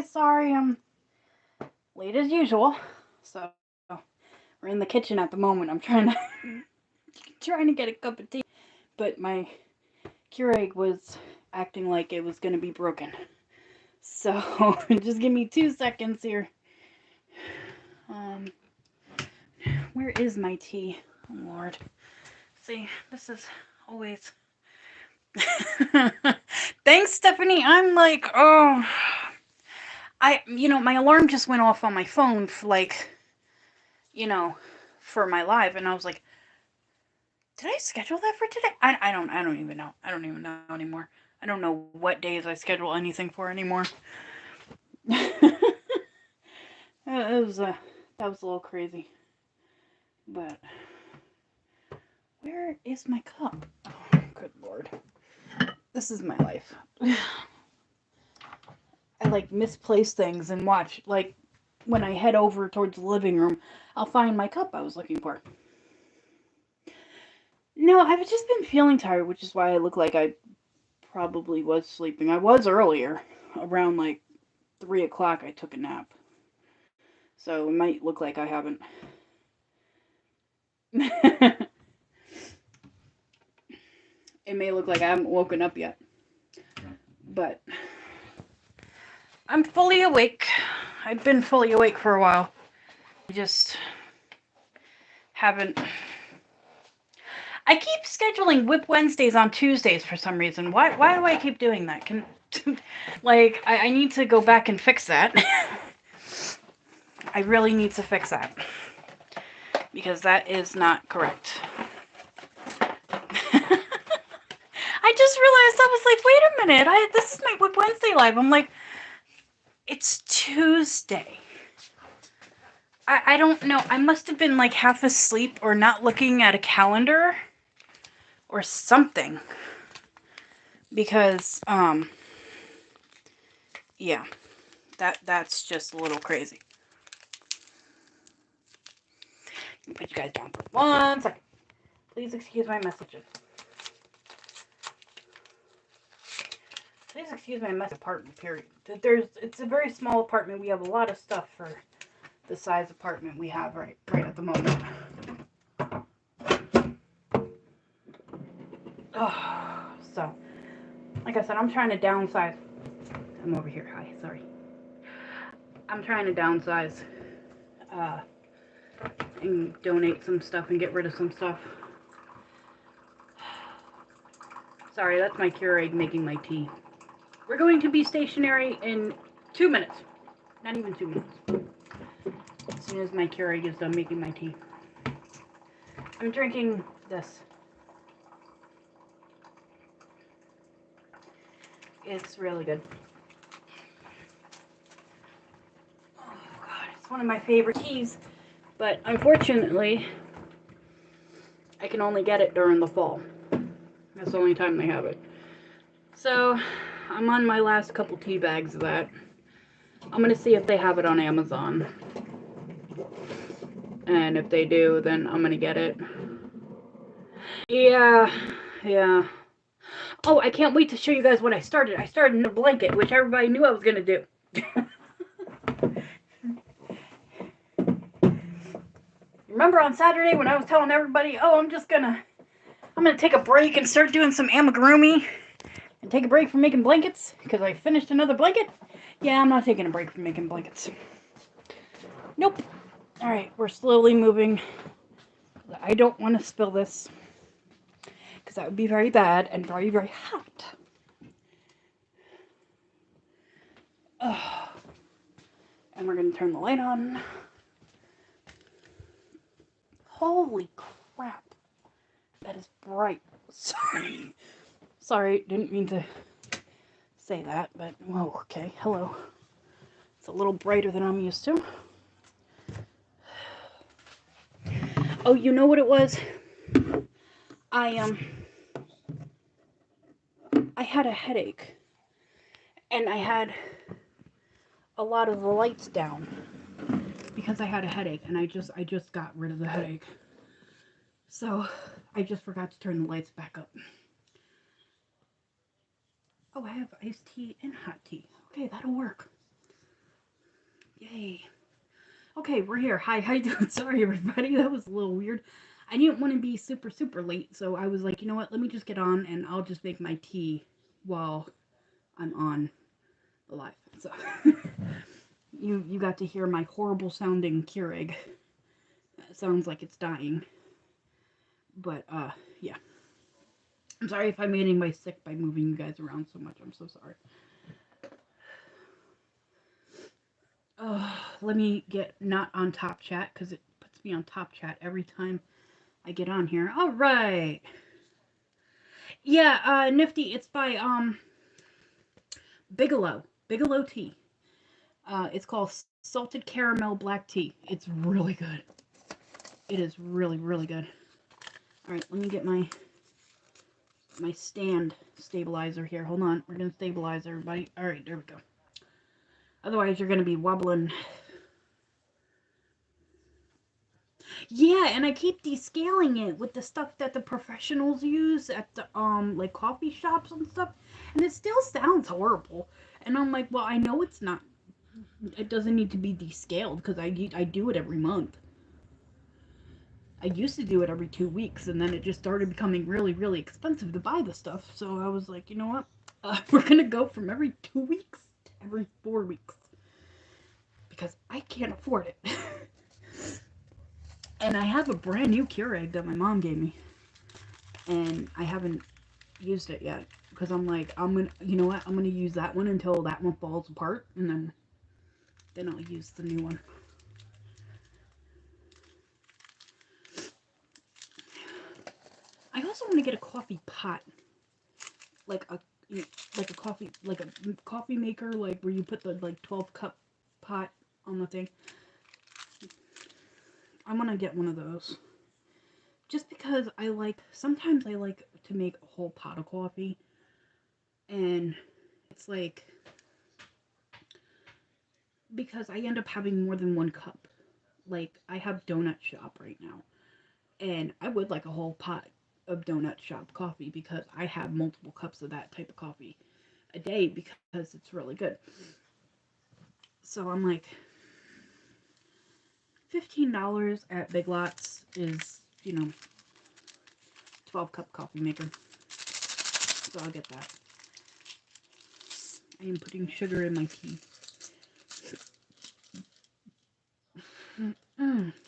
guys. Sorry, I'm late as usual. So we're in the kitchen at the moment. I'm trying to trying to get a cup of tea, but my Keurig was acting like it was gonna be broken. So just give me 2 seconds here. Um, where is my tea? Oh Lord. See, this is always. Thanks, Stephanie. I'm like, oh, my alarm just went off on my phone for for my live, and I was like, did I schedule that for today? I don't even know. I don't even know anymore. I don't know what days I schedule anything for anymore. That was a little crazy. But where is my cup? Oh, good Lord. This is my life. I like misplace things and watch, like when I head over towards the living room, I'll find my cup I was looking for. No, I've just been feeling tired, which is why I look like I probably was sleeping. I was earlier, around like 3 o'clock I took a nap. So it might look like I haven't. It may look like I haven't woken up yet. But I'm fully awake. I've been fully awake for a while. I just haven't. I keep scheduling WIP Wednesdays on Tuesdays for some reason. Why do I keep doing that? I need to go back and fix that. I really need to fix that. Because that is not correct. I just realized, I was like, wait a minute, this is my WIP Wednesday live. I'm like, it's Tuesday. I don't know. I must have been like half asleep or not looking at a calendar or something. Because, yeah, that's just a little crazy. Put you guys down for 1 second. Please excuse my messages. Please excuse my mess apartment, period. It's a very small apartment. We have a lot of stuff for the size apartment we have right at the moment. Oh, so, like I said, I'm trying to downsize. I'm over here. Hi, sorry. I'm trying to downsize and donate some stuff and get rid of some stuff. Sorry, that's my Keurig making my tea. We're going to be stationary in 2 minutes. Not even 2 minutes. As soon as my Keurig is done making my tea. I'm drinking this. It's really good. Oh God, it's one of my favorite teas. But unfortunately, I can only get it during the fall. That's the only time they have it. So, I'm on my last couple tea bags of that. I'm going to see if they have it on Amazon. And if they do, then I'm going to get it. Yeah. Oh, I can't wait to show you guys what I started. I started in a blanket, which everybody knew I was going to do. Remember on Saturday when I was telling everybody, oh, I'm going to take a break and start doing some amigurumi and take a break from making blankets because I finished another blanket? Yeah, I'm not taking a break from making blankets. Nope. Alright, we're slowly moving. I don't want to spill this because that would be very bad and very, very hot. And we're going to turn the light on. Holy crap. That is bright. Sorry, didn't mean to say that, but whoa, okay, hello. It's a little brighter than I'm used to. Oh, you know what it was? I had a headache, and I had a lot of the lights down because I had a headache, and I just got rid of the headache. So I just forgot to turn the lights back up. Oh, I have iced tea and hot tea. Okay, that'll work. Yay. Okay, we're here. Hi, how you doing? Sorry, everybody. That was a little weird. I didn't want to be super, super late, so I was like, you know what? Let me just get on, and I'll just make my tea while I'm on the live. So, you got to hear my horrible sounding Keurig. It sounds like it's dying. But, yeah. I'm sorry if I made anybody sick by moving you guys around so much. I'm so sorry. Let me get not on top chat, because it puts me on top chat every time I get on here. All right. Yeah, Nifty. It's by Bigelow tea. It's called salted caramel black tea. It's really good. It is really, really good. All right, let me get my stand stabilizer here. Hold on, we're gonna stabilize everybody. All right, there we go. Otherwise, you're gonna be wobbling. Yeah, and I keep descaling it with the stuff that the professionals use at the like coffee shops and stuff, and it still sounds horrible. And I'm like, well, I know it's not. It doesn't need to be descaled because I do it every month. I used to do it every 2 weeks, and then it just started becoming really, really expensive to buy the stuff. So I was like, you know what? We're gonna go from every 2 weeks to every 4 weeks because I can't afford it. And I have a brand new Keurig that my mom gave me, and I haven't used it yet because I'm like, you know what? I'm gonna use that one until that one falls apart, and then I'll use the new one. I also want to get a coffee pot, like a coffee maker, like where you put the like 12-cup pot on the thing. I want to get one of those. Just because sometimes I like to make a whole pot of coffee, and it's like, because I end up having more than one cup. Like, I have Donut Shop right now, and I would like a whole pot of Donut Shop coffee because I have multiple cups of that type of coffee a day because it's really good. So I'm like, $15 at Big Lots is, 12-cup coffee maker. So I'll get that. I am putting sugar in my tea.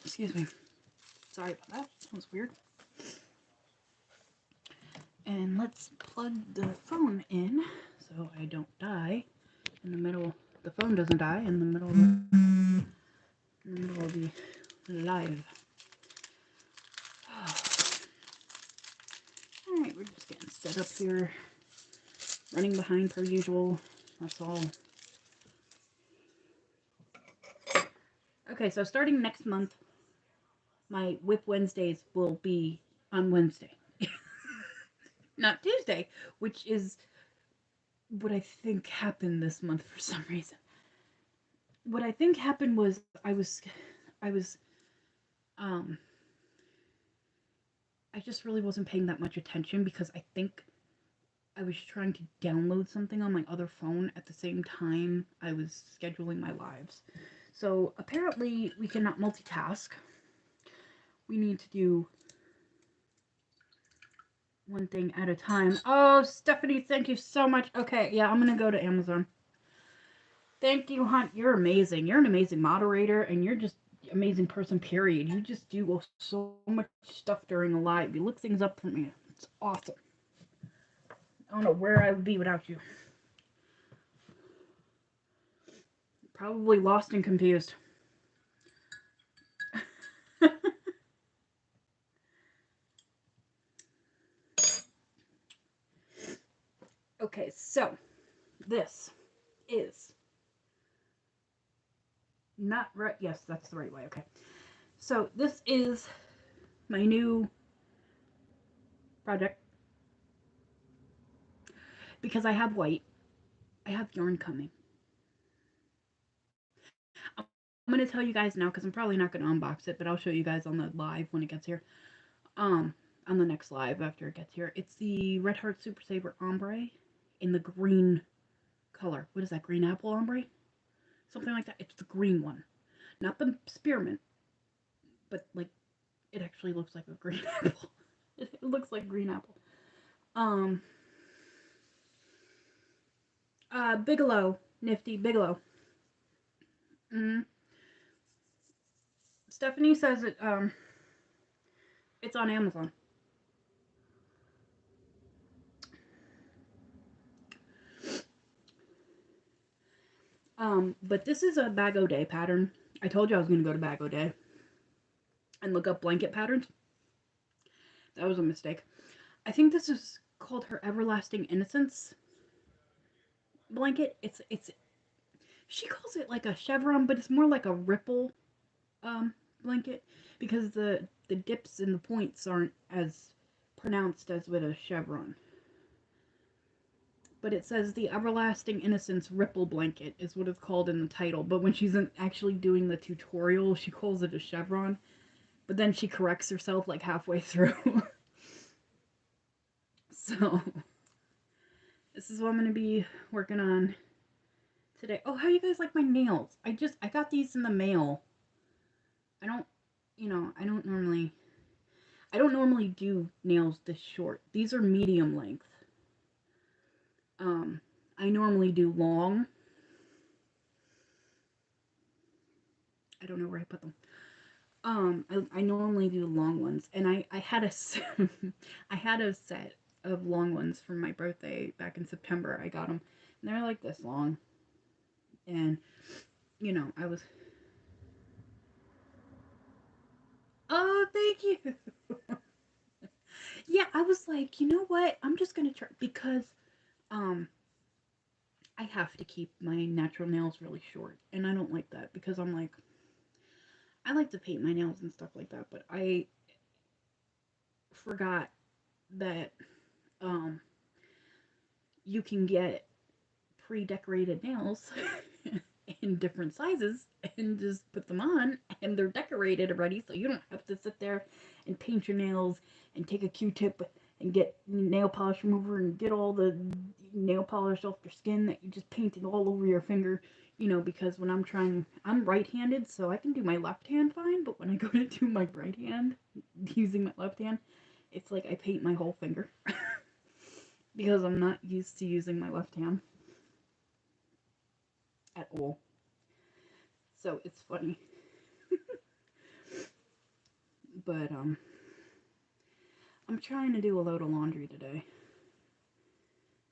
Excuse me. Sorry about that. That was weird. And let's plug the phone in so I don't die in the middle. The phone doesn't die in the middle of the live. Alright, we're just getting set up here. Running behind per usual. That's all. Okay, so starting next month, my WIP Wednesdays will be on Wednesday. Not Tuesday, which is what I think happened this month for some reason. What I think happened was I just really wasn't paying that much attention because I think I was trying to download something on my other phone at the same time I was scheduling my lives. So apparently we cannot multitask. We need to do one thing at a time. Oh, Stephanie, thank you so much. Okay, yeah, I'm gonna go to Amazon. Thank you, Hunt. You're amazing. You're an amazing moderator, and you're just amazing person, period. You just do so much stuff during the live. You look things up for me. It's awesome. I don't know where I would be without you. Probably lost and confused. Okay, so this is not right. Yes, that's the right way. Okay. So this is my new project because I have white. I have yarn coming. I'm going to tell you guys now because I'm probably not going to unbox it, but I'll show you guys on the live when it gets here. On the next live after it gets here. It's the Red Heart Super Saver Ombre in the green color. What is that? Green apple ombre? something like that. It's the green one, not the spearmint, but like it actually looks like a green apple. It looks like green apple. Um, Bigelow, Nifty Bigelow. Mm. Stephanie says it's on Amazon. But this is a Bag O Day pattern. I told you I was gonna go to Bag O Day and look up blanket patterns. That was a mistake. I think this is called her Everlasting Innocence blanket. It's she calls it like a chevron, but it's more like a ripple um blanket because the dips and the points aren't as pronounced as with a chevron. But it says the Everlasting Innocence Ripple Blanket is what it's called in the title. But when she's actually doing the tutorial, she calls it a chevron. But then she corrects herself like halfway through. So, this is what I'm going to be working on today. Oh, how do you guys like my nails? I got these in the mail. I don't, I don't normally do nails this short. These are medium length. I normally do long. I don't know where I put them. I normally do long ones, and I had a I had a set of long ones for my birthday back in September. I got them, and they're like this long, and I was. Oh, thank you. Yeah, I was like, you know what? I'm just gonna try because um I have to keep my natural nails really short, and I don't like that because I'm like I like to paint my nails and stuff like that, but I forgot that um you can get pre-decorated nails in different sizes and just put them on and they're decorated already, so you don't have to sit there and paint your nails and take a q-tip and get nail polish remover and get all the nail polish off your skin that you just painted all over your finger, because when I'm right-handed, so I can do my left hand fine, but when I go to do my right hand using my left hand, it's like I paint my whole finger because I'm not used to using my left hand at all. So it's funny. But I'm trying to do a load of laundry today.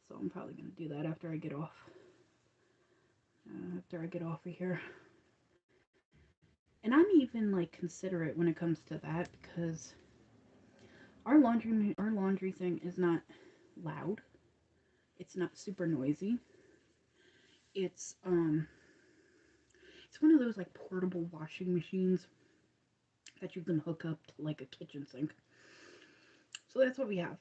So I'm probably going to do that after I get off. Of here. And I'm even like considerate when it comes to that because our laundry thing is not loud. It's not super noisy. It's it's one of those like portable washing machines that you can hook up to like a kitchen sink. So that's what we have.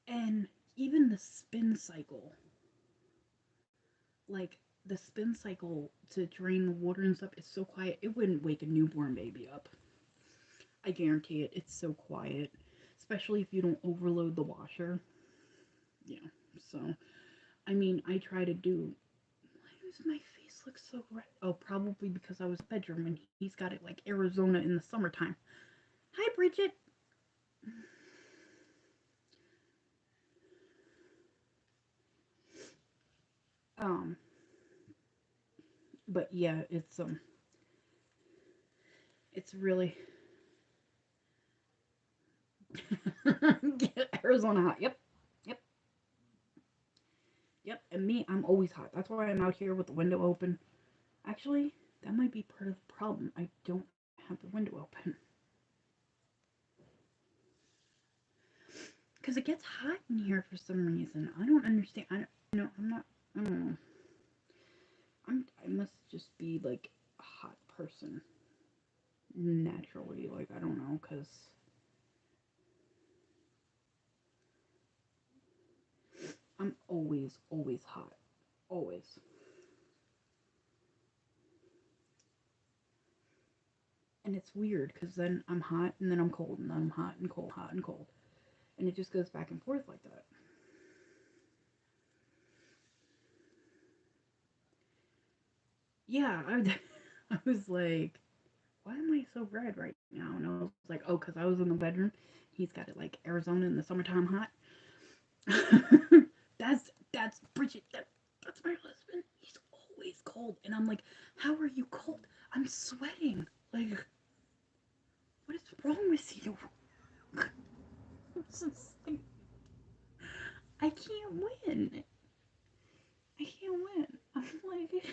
And even the spin cycle, like the spin cycle to drain the water and stuff is so quiet, it wouldn't wake a newborn baby up. I guarantee it. It's so quiet, especially if you don't overload the washer. Yeah. So, I mean, I try to do. Why does my face look so red? Oh, probably because I was in the bedroom and he's got it like Arizona in the summertime. Hi, Bridget. Um, but yeah, it's really Arizona hot. Yep, yep, yep. And me, I'm always hot. That's why I'm out here with the window open. Actually, that might be part of the problem. I don't have the window open. Because it gets hot in here for some reason. I don't understand. I'm not, I don't know. I must just be like a hot person naturally. Like, I don't know, because I'm always hot. Always. And it's weird because then I'm hot and then I'm cold and then I'm hot and cold, hot and cold. And it just goes back and forth like that. yeah, I was like, why am I so red right now? And I was like, oh, because I was in the bedroom. He's got it like Arizona in the summertime hot. that's Bridget. That's my husband. He's always cold, and I'm like, how are you cold? I'm sweating. Like, what is wrong with you? It's just like, I can't win. I can't win. I'm like,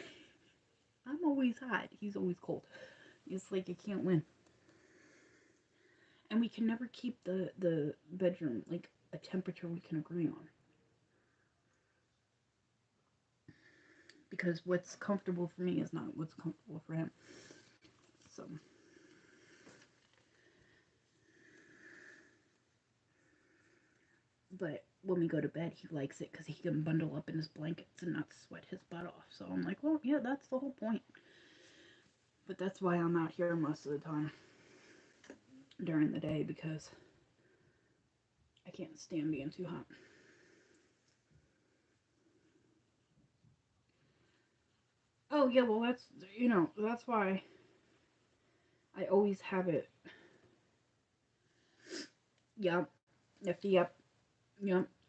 I'm always hot. He's always cold. It's like I can't win. And we can never keep the bedroom like a temperature we can agree on. Because what's comfortable for me is not what's comfortable for him. So, but when we go to bed, he likes it because he can bundle up in his blankets and not sweat his butt off. So I'm like, well, yeah, that's the whole point. But that's why I'm out here most of the time during the day because I can't stand being too hot. Oh yeah, well that's why I always have it. Yep, yep, yep.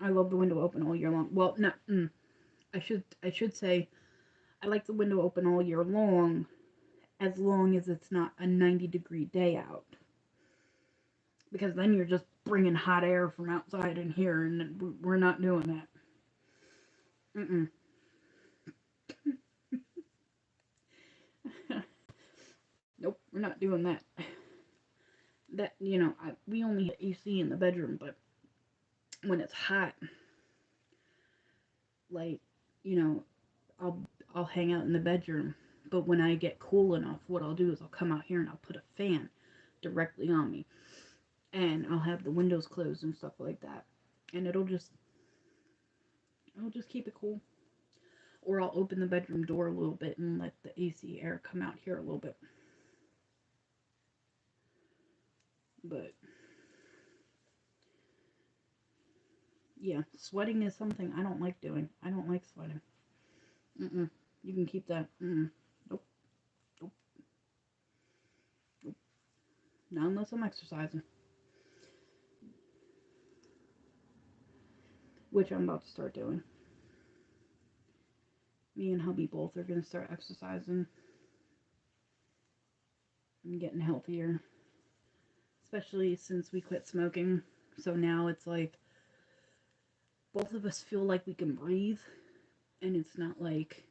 I love the window open all year long. Well, no, I should say I like the window open all year as long as it's not a 90-degree day out. Because then you're just bringing hot air from outside in here, and we're not doing that. Mm-mm. Nope, we're not doing that. That we only have AC in the bedroom, but when it's hot, like you know, I'll I'll hang out in the bedroom. But when I get cool enough, what I'll do is I'll come out here and I'll put a fan directly on me, and I'll have the windows closed and stuff like that, and I'll just keep it cool. Or I'll open the bedroom door a little bit and let the AC air come out here a little bit. But yeah, sweating is something I don't like doing. I don't like sweating. Mm-mm. You can keep that. Mm-mm. Nope. Nope. Nope. Not unless I'm exercising, which I'm about to start doing. Me and hubby both are going to start exercising and getting healthier, especially since we quit smoking. So now it's like both of us feel like we can breathe, and it's not like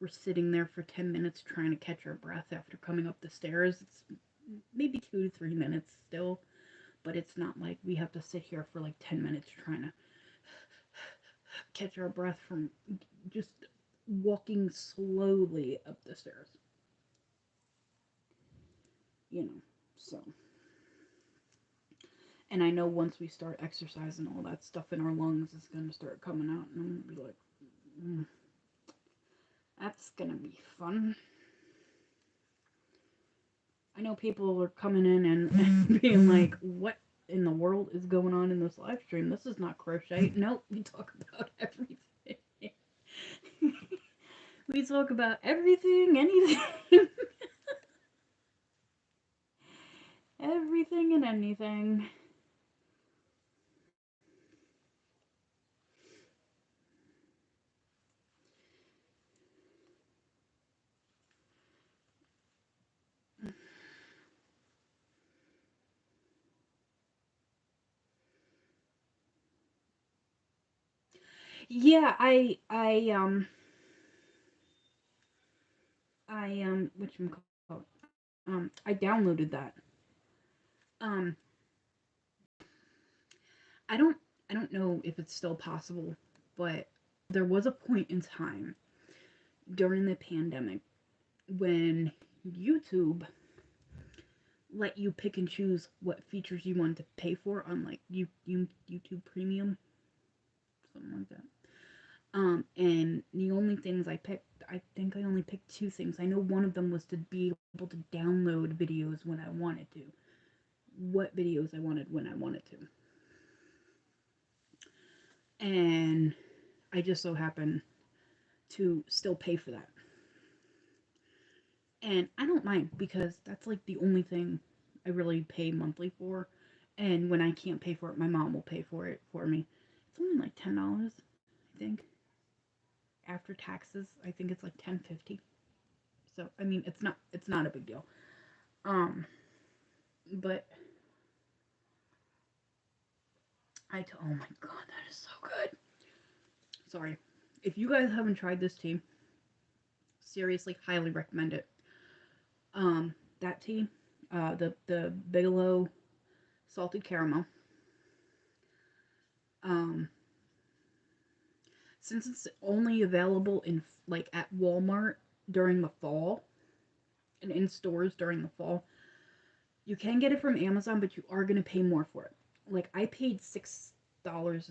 we're sitting there for 10 minutes trying to catch our breath after coming up the stairs. It's maybe 2 to 3 minutes still, but it's not like we have to sit here for like 10 minutes trying to catch our breath from just walking slowly up the stairs. You know, so. And I know once we start exercising, all that stuff in our lungs is going to start coming out, and I'm going to be like, mm, that's going to be fun. I know people are coming in and being like, what in the world is going on in this live stream? This is not crochet. Nope, we talk about everything. We talk about everything, anything. Everything and anything. Yeah, which I downloaded that. Um, I don't, I don't know if it's still possible, but there was a point in time during the pandemic when YouTube let you pick and choose what features you wanted to pay for on like YouTube Premium, something like that. And the only things I picked, I think I only picked two things. I know one of them was to be able to download videos when I wanted to, what videos I wanted when I wanted to. And I just so happened to still pay for that. And I don't mind because that's like the only thing I really pay monthly for. And when I can't pay for it, my mom will pay for it for me. It's only like $10, I think. After taxes, I think it's like 10.50. So I mean, it's not a big deal. Um, but oh my god, that is so good. Sorry, if you guys haven't tried this tea, seriously, highly recommend it. That tea, the Bigelow salted caramel. Um, since it's only available in like at Walmart during the fall and in stores during the fall, you can get it from Amazon, but you are gonna pay more for it. Like I paid $6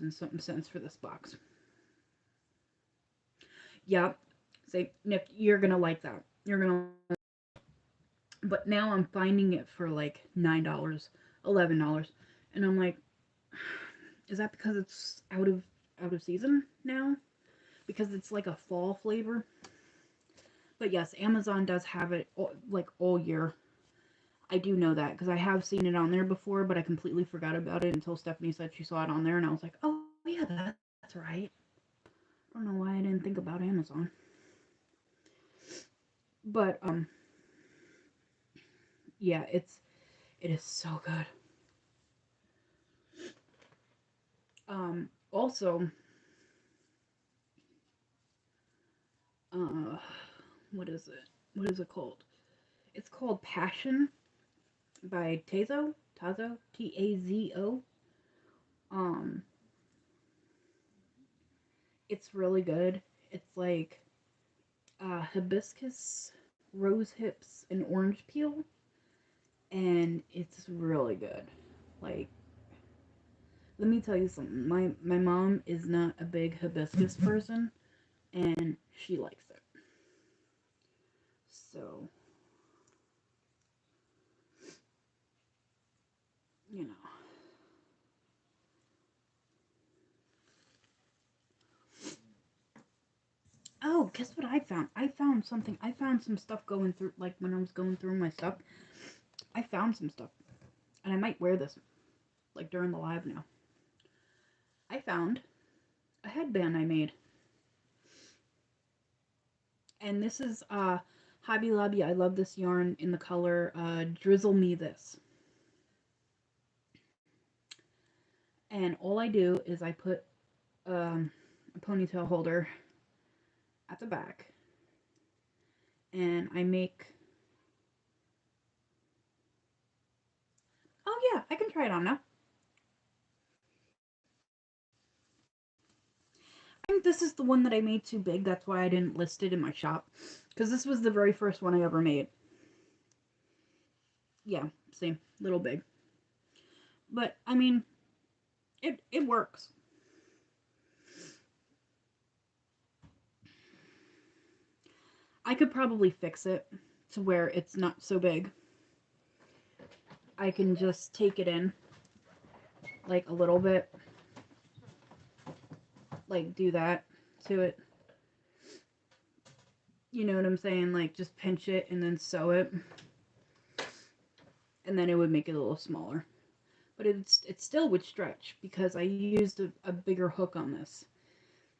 and something cents for this box. Yep. Say, Nick, you're gonna like that. You're gonna. But now I'm finding it for like $9, $11, and I'm like, is that because it's out of season now? Because it's like a fall flavor. But yes, Amazon does have it like all year. I do know that because I have seen it on there before, but I completely forgot about it until Stephanie said she saw it on there, and I was like, oh yeah, that's right. I don't know why I didn't think about Amazon. But yeah, it is so good. Also, uh, what is it? What is it called? It's called Passion by Tazo, Tazo. Um, it's really good. It's like hibiscus, rose hips, and orange peel, and it's really good. Like, let me tell you something. My mom is not a big hibiscus person, and she likes it. So, you know. Oh, guess what I found? I found something. I found some stuff going through, like when I was going through my stuff. I found some stuff, and I might wear this, like during the live now. I found a headband I made, and this is Hobby Lobby. I love this yarn in the color Drizzle Me This. And all I do is I put a ponytail holder at the back, and I make. Oh yeah, I can try it on now. I think this is the one that I made too big. That's why I didn't list it in my shop. Because this was the very first one I ever made. Yeah, same. Little big. But, I mean, it works. I could probably fix it to where it's not so big. I can just take it in, like, a little bit. Like, do that to it. You know what I'm saying? Like, just pinch it and then sew it. And then it would make it a little smaller. But it still would stretch because I used a bigger hook on this.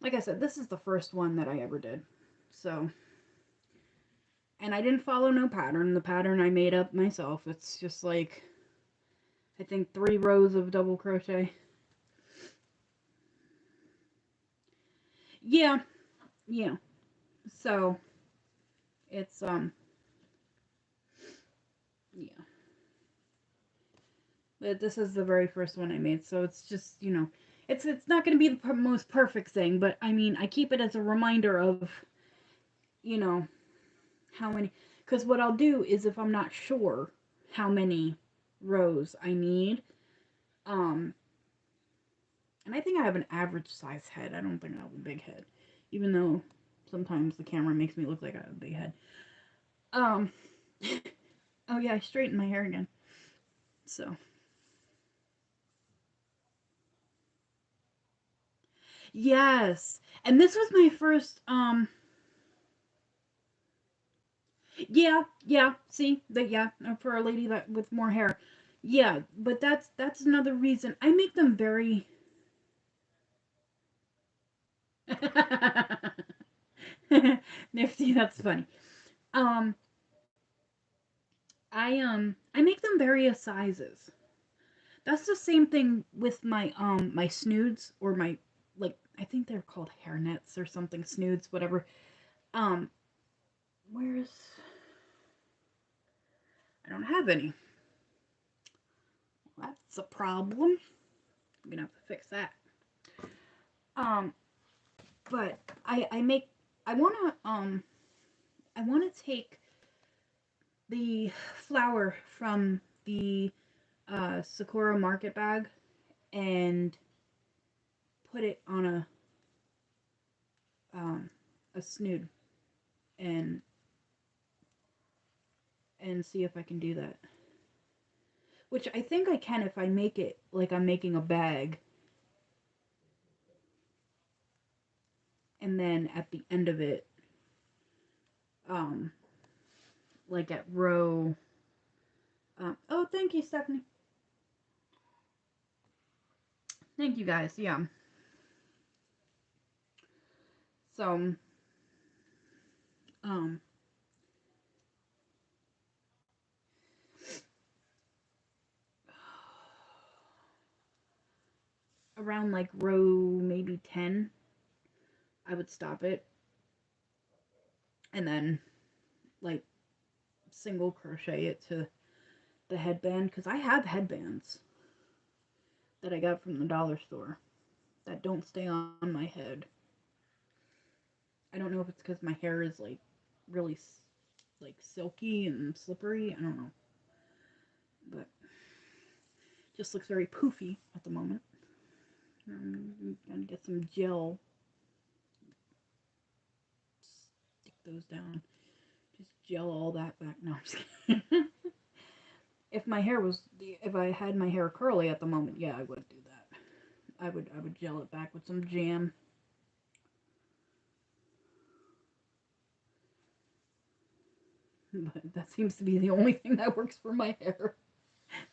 Like I said, this is the first one that I ever did. So, and I didn't follow no pattern. The pattern I made up myself. It's just like, I think 3 rows of double crochet. Yeah, yeah. So, it's, yeah. But this is the very first one I made, so it's just, it's not going to be the most perfect thing, but I mean, I keep it as a reminder of, you know, how many, because what I'll do is if I'm not sure how many rows I need, um, and I think I have an average size head. I don't think I have a big head, even though sometimes the camera makes me look like I have a big head. Um, oh yeah, I straightened my hair again, so. Yes. And this was my first Yeah. See, for a lady that with more hair. Yeah, but that's another reason. I make them very nifty. That's funny. Um, I make them various sizes. That's the same thing with my snoods or my like I think they're called hairnets or something snoods whatever. Um, where's I don't have any. That's a problem. I'm gonna have to fix that. Um, but I make I wanna take the flour from the Sakura market bag and put it on um, a snood and see if I can do that. Which I think I can if I make it like I'm making a bag. And then at the end of it, um, like at row. Oh, thank you, Stephanie. Thank you guys. Yeah. So, um, around like row maybe 10, I would stop it and then like single crochet it to the headband because I have headbands that I got from the dollar store that don't stay on my head. I don't know if it's because my hair is like really like silky and slippery. I don't know, but just looks very poofy at the moment. I'm gonna get some gel, stick those down, just gel all that back. No, I'm just kidding. If I had my hair curly at the moment, yeah, I would do that. I would gel it back with some jam. But that seems to be the only thing that works for my hair.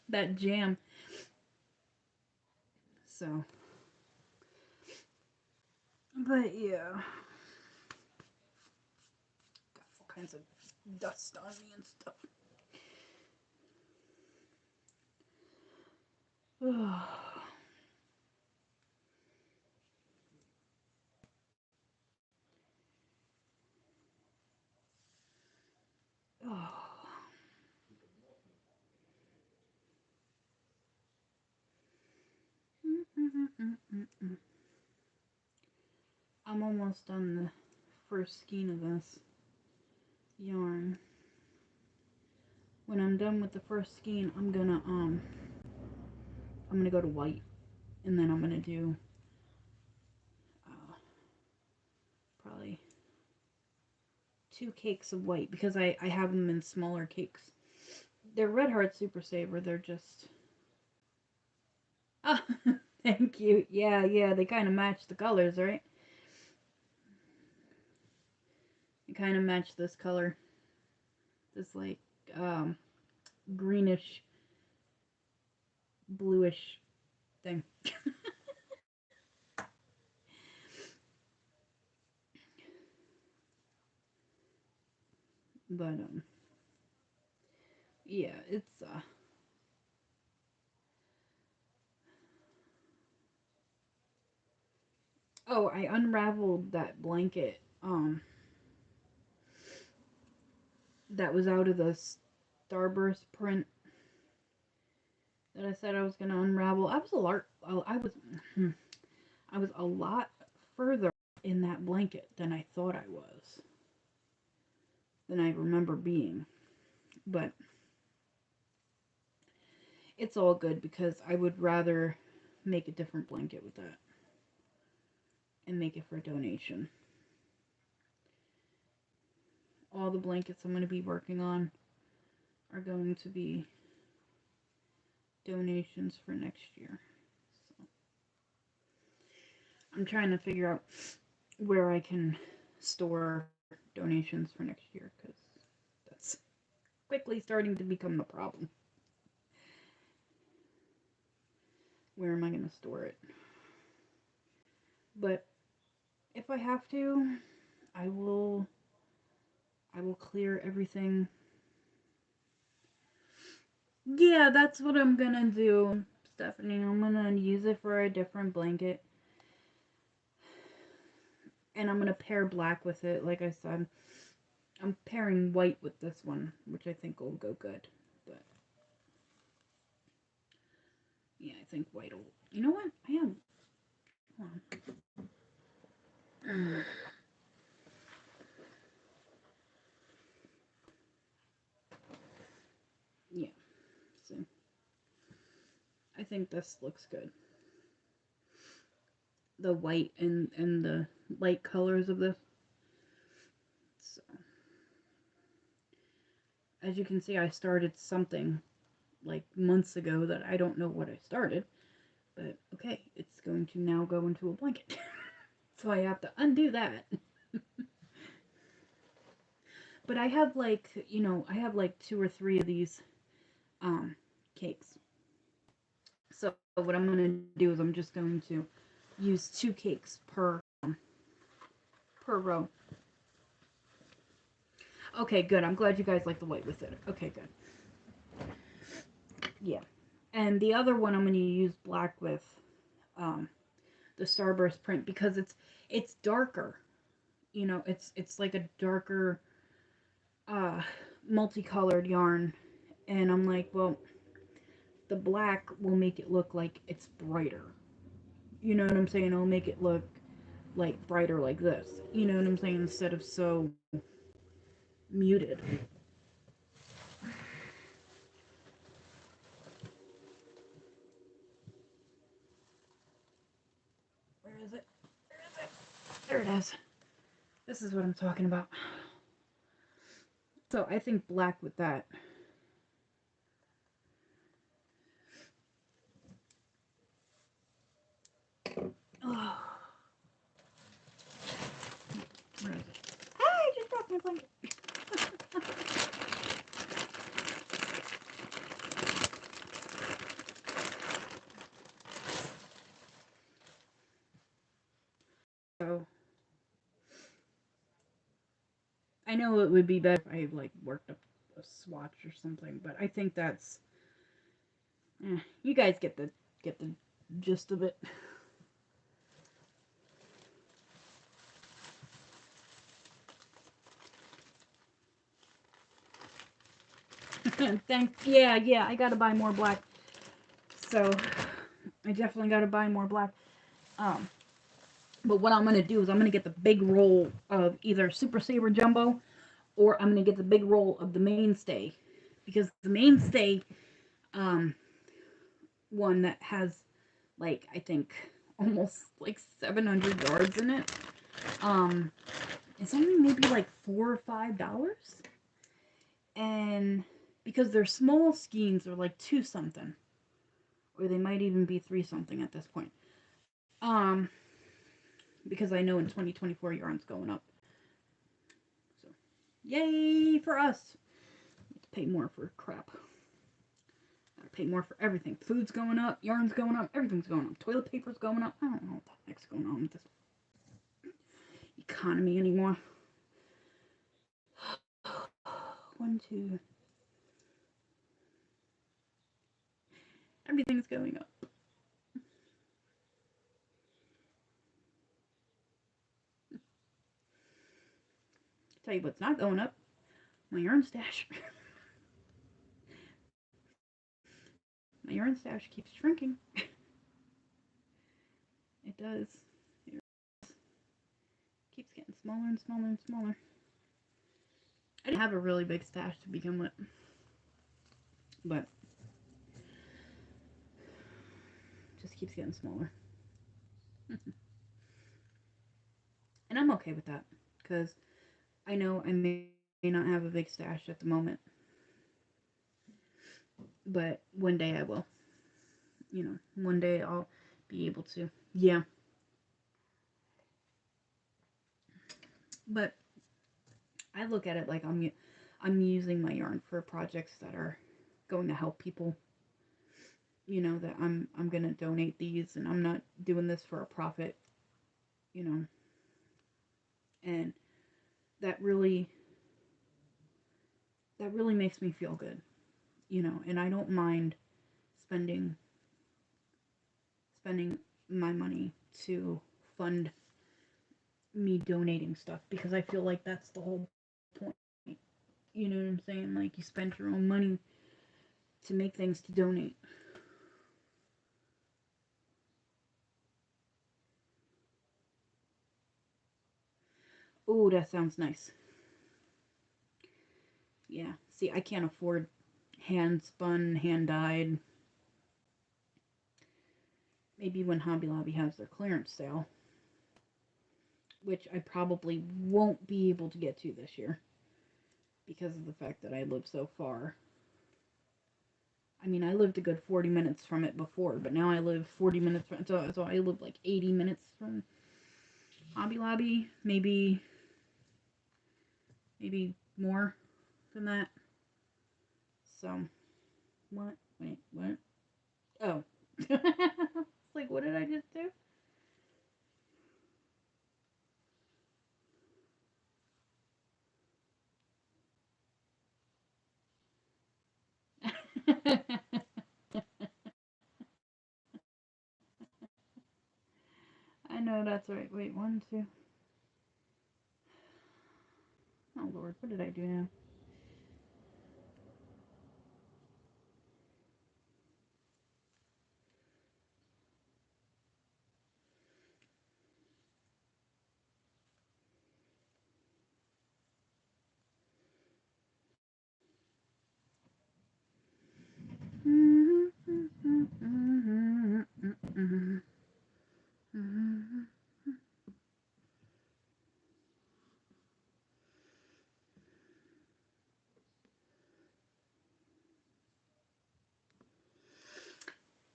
That jam. So, but yeah, got all kinds of dust on me and stuff. I'm almost done the first skein of this yarn. When I'm done with the first skein, I'm gonna go to white, and then I'm gonna do probably 2 cakes of white because I have them in smaller cakes. They're Red Heart Super Saver. They're just ah, thank you. Yeah, they kind of match the colors, right? They kind of match this color, this like um greenish bluish thing. But yeah, it's oh, I unraveled that blanket that was out of the Starburst print that I said I was gonna unravel. I was a lot further in that blanket than I thought I was, than I remember being. But it's all good because I would rather make a different blanket with that and make it for a donation. All the blankets I'm going to be working on are going to be donations for next year. So I'm trying to figure out where I can store donations for next year because quickly starting to become the problem. Where am I going to store it? But if I have to, I will clear everything. Yeah, that's what I'm gonna do, Stephanie. I'm gonna use it for a different blanket. And I'm gonna pair black with it, like I said. I'm pairing white with this one, which I think will go good. But yeah, I think white will. You know what? I am. Yeah. So I think this looks good. The white and the light colors of this. So as you can see, I started something like months ago that I don't know what I started. But okay, it's going to now go into a blanket. So I have to undo that. But I have like, you know, I have like 2 or 3 of these cakes. So what I'm going to do is I'm just going to use 2 cakes per row. Okay, good. I'm glad you guys like the white with it. Okay, good. Yeah. And the other one I'm going to use black with the Starburst print because it's darker. You know, it's like a darker multicolored yarn, and I'm like, well, the black will make it look like it's brighter. You know what I'm saying? It'll make it look like brighter like this. You know what I'm saying? Instead of so muted. Where is it? Where is it? There it is. This is what I'm talking about. So I think black with that. Oh. Where is it? Hey, I just dropped my blanket. So I know it would be better if I like worked up a swatch or something, but I think that's you guys get the gist of it. Thanks. Yeah, I gotta buy more black. So I definitely gotta buy more black. But what I'm gonna do is I'm gonna get the big roll of either Super Saver Jumbo, or I'm gonna get the big roll of the Mainstay, because the Mainstay one that has like I think almost like 700 yards in it. It's only maybe like $4 or $5, and because their small skeins are like 2 something, or they might even be 3 something at this point. Because I know in 2024 yarn's going up. So, yay for us! Let's pay more for crap. Gotta pay more for everything. Food's going up, yarn's going up, everything's going up. Toilet paper's going up. I don't know what the heck's going on with this economy anymore. 1, 2. Everything's going up. Tell you what's not going up. My yarn stash. My yarn stash keeps shrinking. It does. It keeps getting smaller and smaller and smaller. I didn't have a really big stash to begin with. But just keeps getting smaller. And I'm okay with that, because I know I may not have a big stash at the moment, but one day I will. You know, one day I'll be able to. Yeah. But I look at it like I'm using my yarn for projects that are going to help people. You know, that I'm going to donate these, and I'm not doing this for a profit, you know. And that really makes me feel good, you know, and I don't mind spending my money to fund me donating stuff, because I feel like that's the whole point. You know what I'm saying? Like, you spend your own money to make things to donate. Oh, that sounds nice. Yeah. See, I can't afford hand spun, hand dyed. Maybe when Hobby Lobby has their clearance sale, which I probably won't be able to get to this year because of the fact that I live so far. I mean, I lived a good 40 minutes from it before, but now I live 40 minutes from, so I live like 80 minutes from Hobby Lobby, maybe more than that. So, what? Wait, what? Oh. It's like, what did I just do? I know that's right. Wait, one, two. Oh Lord, what did I do now?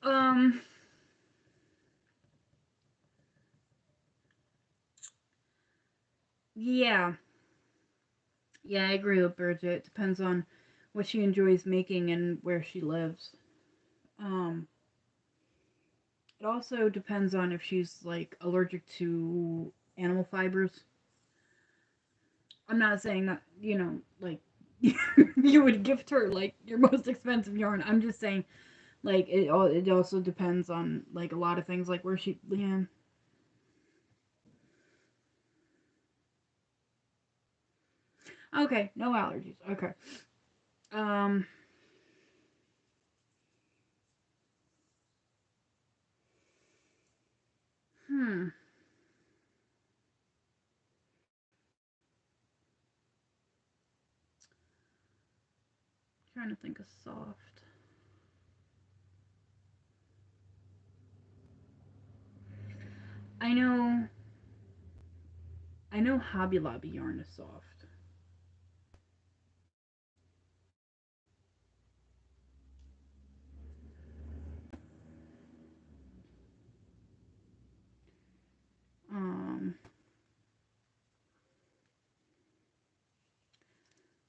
Um, yeah. Yeah, I agree with Bridget. It depends on what she enjoys making and where she lives. Um, it also depends on if she's like allergic to animal fibers. I'm not saying that, you know, like you would gift her like your most expensive yarn. I'm just saying like it also depends on like a lot of things, like where she, yeah. Okay, no allergies. Okay. Um hmm trying to think of soft. I know Hobby Lobby yarn is soft. Um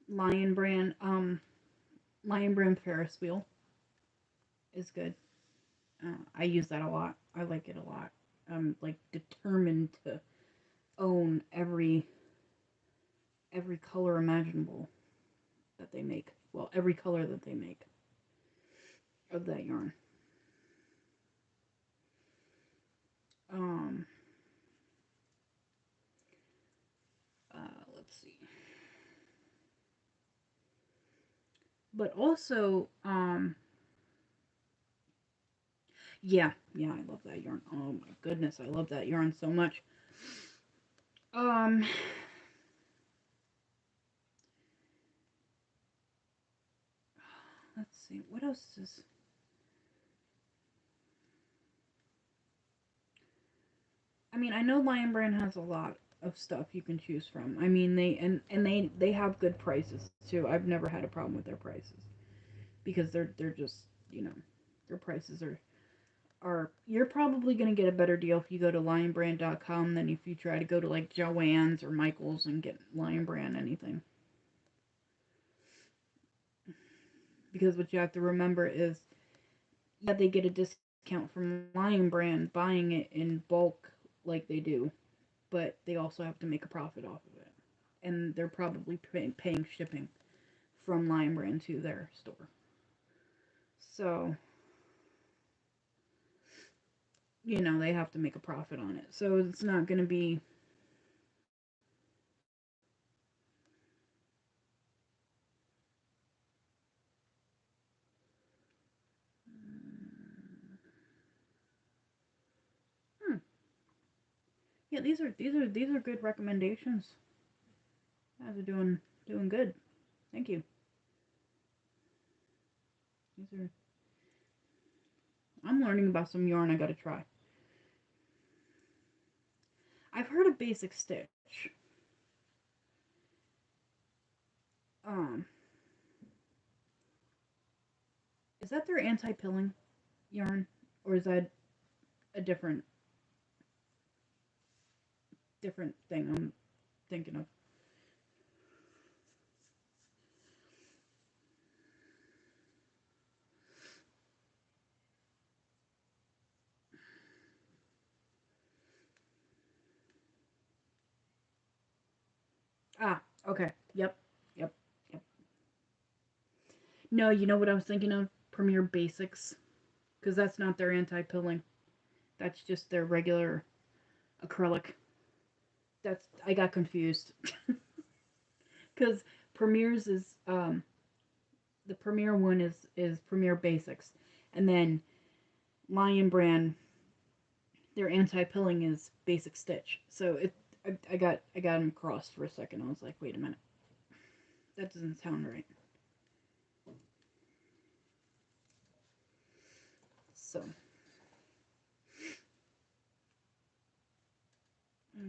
Lion Brand Lion Brand Ferris wheel is good. I use that a lot. I like it a lot. I'm like determined to own every color imaginable that they make. Well, every color that they make of that yarn. Um, let's see. But also, yeah, I love that yarn. Oh my goodness, I love that yarn so much. Um, let's see. What else is? I mean, I know Lion Brand has a lot of stuff you can choose from. I mean, they have good prices too. I've never had a problem with their prices because they're just, you know, their prices are you're probably going to get a better deal if you go to lionbrand.com than if you try to go to like Joann's or Michael's and get Lion Brand anything. Because what you have to remember is, yeah, they get a discount from Lion Brand buying it in bulk like they do, but they also have to make a profit off of it. And they're probably paying shipping from Lion Brand to their store. So, they have to make a profit on it. So it's not going to be. Hmm. Yeah, these are good recommendations. You guys are doing good. Thank you. These are. I'm learning about some yarn I gotta try. I've heard of Basic Stitch. Um, is that their anti-pilling yarn, or is that a different thing I'm thinking of? Ah, okay. Yep, yep, yep. No, you know what I was thinking of? Premier Basics, because that's not their anti-pilling. That's just their regular acrylic. I got confused because Premier's is the Premier one is Premier Basics, and then Lion Brand, their anti-pilling is Basic Stitch. So I got them crossed for a second. I was like, wait a minute, that doesn't sound right. So, what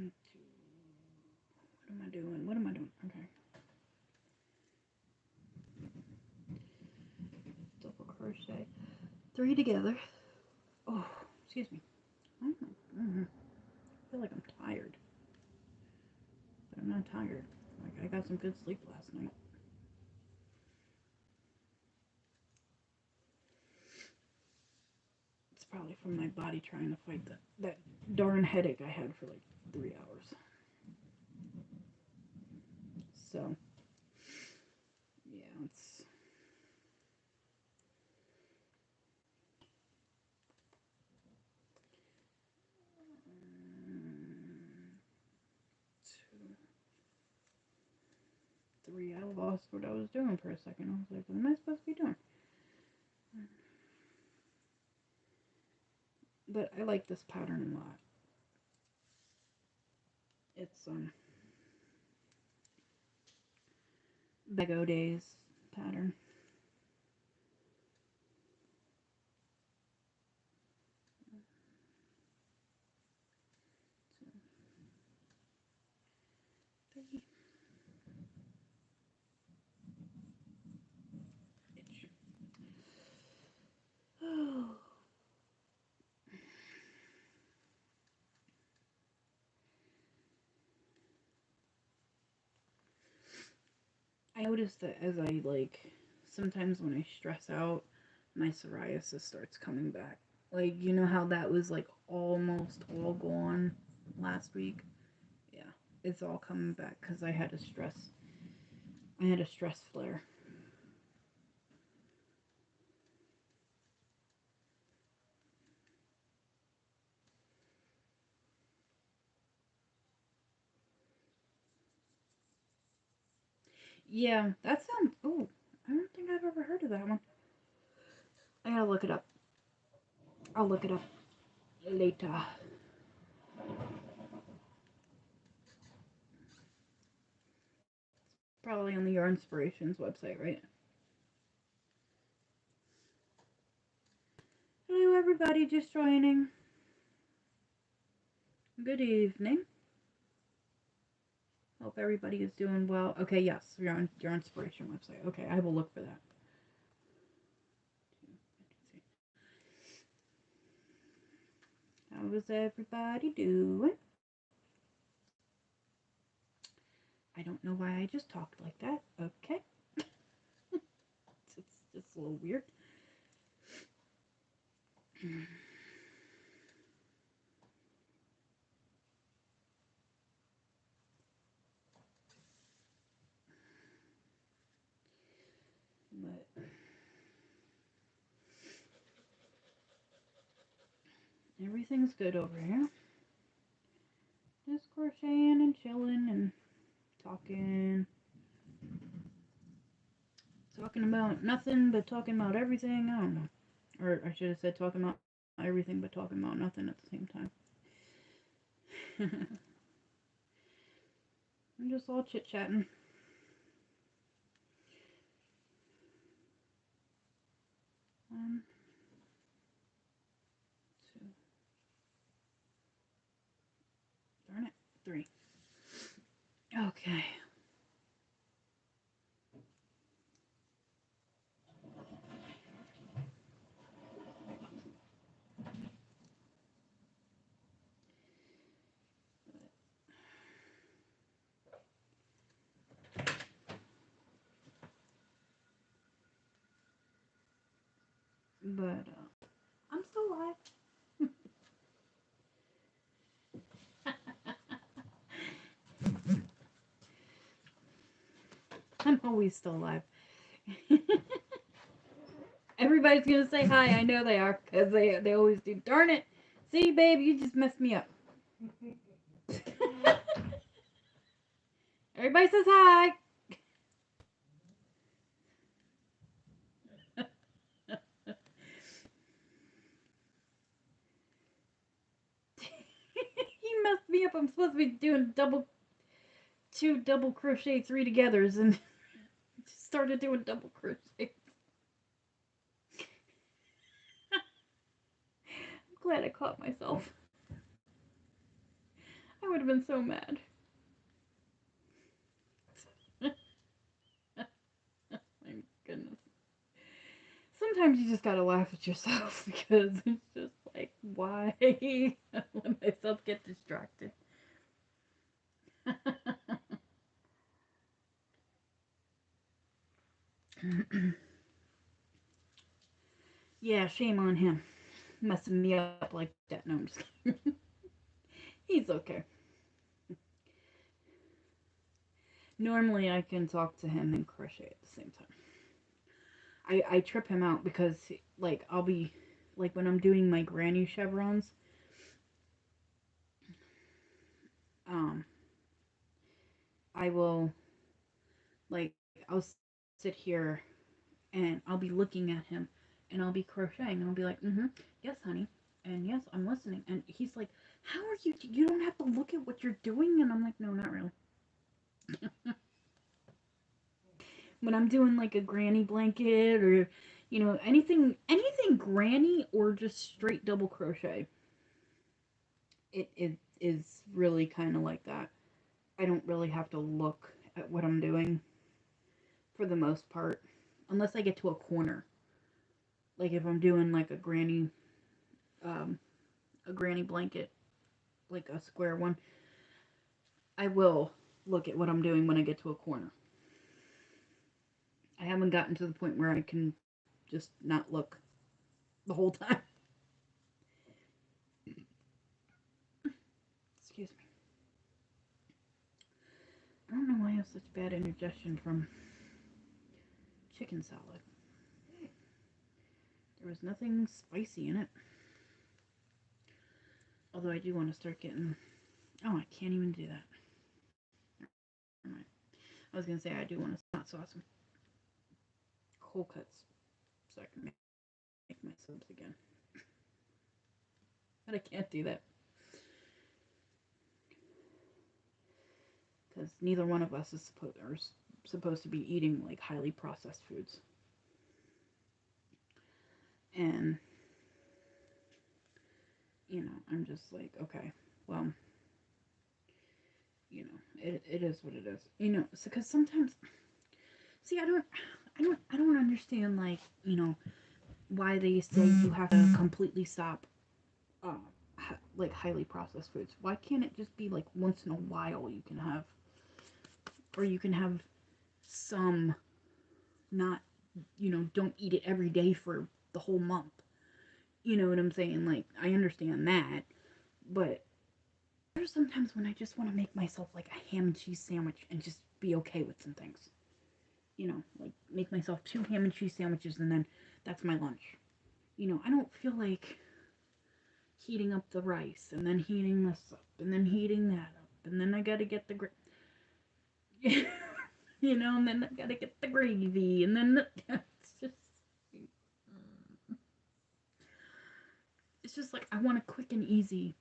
am I doing? What am I doing? Okay, double crochet, 3 together. Oh, excuse me. I feel like I'm tired, but I'm not tired. Like, I got some good sleep last night. It's probably from my body trying to fight that darn headache I had for like 3 hours. So, yeah, it's. Two, 3. I lost what I was doing for a second. I was like, what am I supposed to be doing? But I like this pattern a lot. It's Bego Days pattern. So, 3. Itch. Oh. I noticed that as I sometimes when I stress out, my psoriasis starts coming back. Like, you know how that was like almost all gone last week? Yeah, it's all coming back because I had a stress flare. Yeah, that sounds. Oh, I don't think I've ever heard of that one. I gotta look it up. I'll look it up later. Probably on the Yarn Inspirations website, right? Hello, everybody, just joining. Good evening. Hope everybody is doing well. Okay, yes, you're on your inspiration website. Okay, I will look for that. How is everybody doing? I don't know why I just talked like that. Okay. just a little weird. But everything's good over here. Just crocheting and chilling and talking. Talking about nothing but talking about everything. I don't know. Or I should have said talking about everything but talking about nothing at the same time. I'm just all chit-chatting. One, two, darn it, three. Okay. But I'm still alive. I'm always still alive. Everybody's gonna say hi. I know they are, because they always do. Darn it. See, babe, you just messed me up. Everybody says hi. He messed me up. I'm supposed to be doing two double crochet 3 togethers and started doing double crochet. I'm glad I caught myself. I would have been so mad. My goodness. Sometimes you just gotta laugh at yourself because it's just like, why let myself get distracted? Yeah, shame on him. Messing me up like that. No, I'm just kidding. He's okay. Normally I can talk to him and crochet at the same time. I trip him out because, like, I'll be, like, when I'm doing my granny chevrons, I will, like, I'll sit here and I'll be looking at him and I'll be crocheting and I'll be like, yes, honey, and yes, I'm listening. And he's like, how are you don't have to look at what you're doing? And I'm like, no, not really. When I'm doing like a granny blanket or, anything granny or just straight double crochet, it is really kind of like that. I don't really have to look at what I'm doing for the most part, unless I get to a corner. Like if I'm doing like a granny blanket, like a square one, I will look at what I'm doing when I get to a corner. I haven't gotten to the point where I can just not look the whole time. Excuse me. I don't know why I have such bad indigestion from chicken salad. There was nothing spicy in it. Although I do want to start getting... Oh, I can't even do that. Alright. I was going to say I do want to hot sauce some cold cuts so I can make my subs again. But I can't do that. Because neither one of us is supposed to be eating like highly processed foods. And, I'm just like, okay, well, it is what it is. Because sometimes, see, I don't understand, like, why they say you have to completely stop, like, highly processed foods. Why can't it just be, like, once in a while you can have, or you can have some not don't eat it every day for the whole month. You know what I'm saying? Like, I understand that, but there's sometimes when I just want to make myself like a ham and cheese sandwich and just be okay with some things. Like make myself 2 ham and cheese sandwiches and then that's my lunch. I don't feel like heating up the rice and then heating this up and then heating that up and then I gotta get the and then I gotta get the gravy and then it's just like I want a quick and easy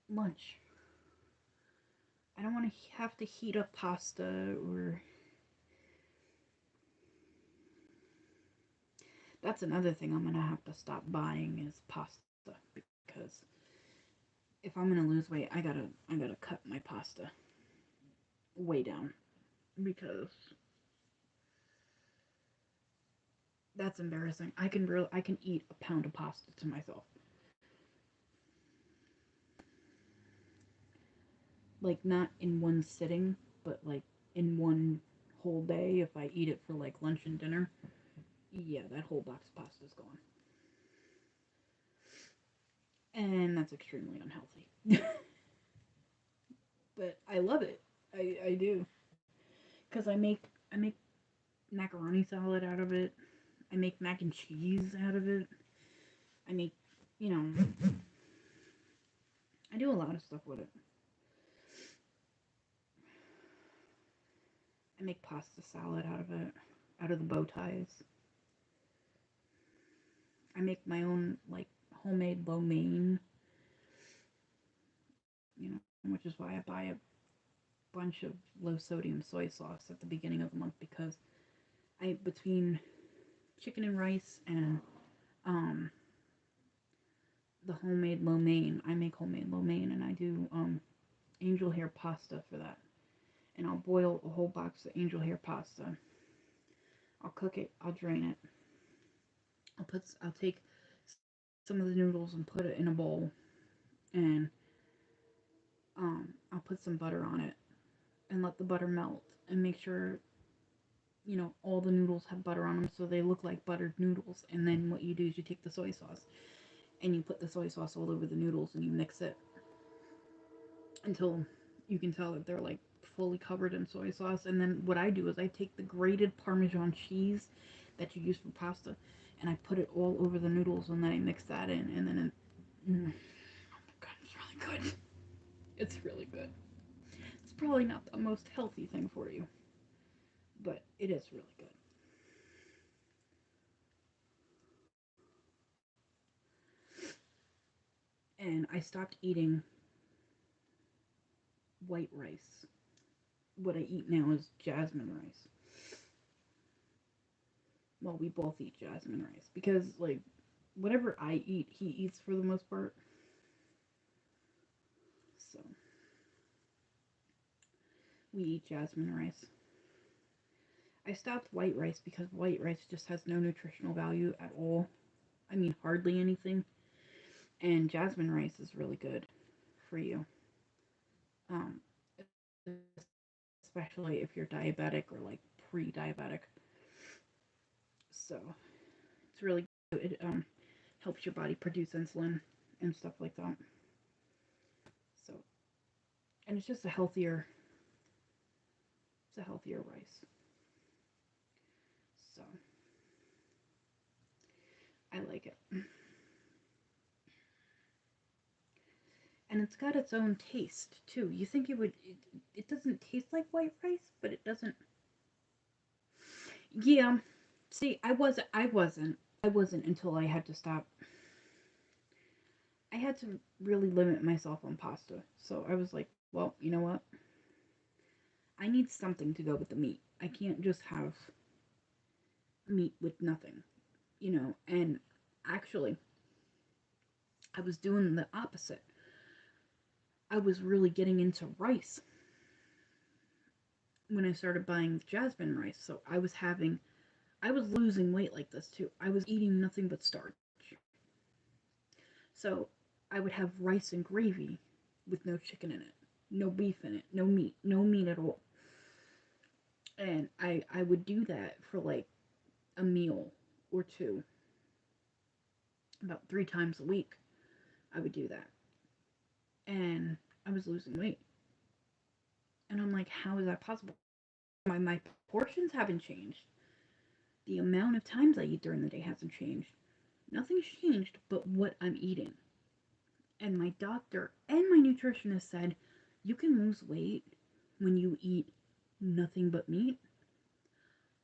lunch. I don't want to have to heat up pasta or that's another thing I'm gonna have to stop buying is pasta because if I'm gonna lose weight, I gotta cut my pasta way down because that's embarrassing. I can eat a pound of pasta to myself. Like not in one sitting, but like in one whole day if I eat it for like lunch and dinner. Yeah, that whole box of pasta's gone. And that's extremely unhealthy. But I love it. I do. Cuz I make macaroni salad out of it. I make mac and cheese out of it. I make, you know, I do a lot of stuff with it. I make pasta salad out of it, out of the bow ties. I make my own like homemade lo mein, which is why I buy a bunch of low sodium soy sauce at the beginning of the month because I between chicken and rice and um the homemade lo mein, I make homemade lo mein and I do angel hair pasta for that. And I'll boil a whole box of angel hair pasta. I'll cook it, I'll drain it. I'll take some of the noodles and put it in a bowl and I'll put some butter on it and let the butter melt and make sure all the noodles have butter on them so they look like buttered noodles. And then what you do is you take the soy sauce and you put the soy sauce all over the noodles and you mix it until you can tell that they're like fully covered in soy sauce. And then what I do is I take the grated Parmesan cheese that you use for pasta and I put it all over the noodles and then I mix that in and then oh my god, it's really good. It's really good. It's probably not the most healthy thing for you, but it is really good. And I stopped eating white rice. What I eat now is jasmine rice. Well, we both eat jasmine rice because, like, whatever I eat, he eats for the most part. So, we eat jasmine rice. I stopped white rice because white rice just has no nutritional value at all. I mean, hardly anything. And jasmine rice is really good for you. Um, especially if you're diabetic or like pre-diabetic. So it's really good. It helps your body produce insulin and stuff like that. So and it's just a healthier rice. So I like it. And it's got its own taste too. You think it doesn't taste like white rice, but it doesn't. Yeah. See, I wasn't until I had to stop. I had to really limit myself on pasta. So I was like, well, you know what? I need something to go with the meat. I can't just have meat with nothing, and actually I was doing the opposite. I was really getting into rice when I started buying jasmine rice. So I was losing weight like this too. I was eating nothing but starch. So I would have rice and gravy with no chicken in it, no beef in it, no meat at all. And I would do that for like a meal or two, about 3 times a week. I would do that. And I was losing weight. And I'm like, how is that possible? My portions haven't changed. The amount of times I eat during the day hasn't changed. Nothing's changed but what I'm eating. And my doctor and my nutritionist said, you can lose weight when you eat nothing but meat,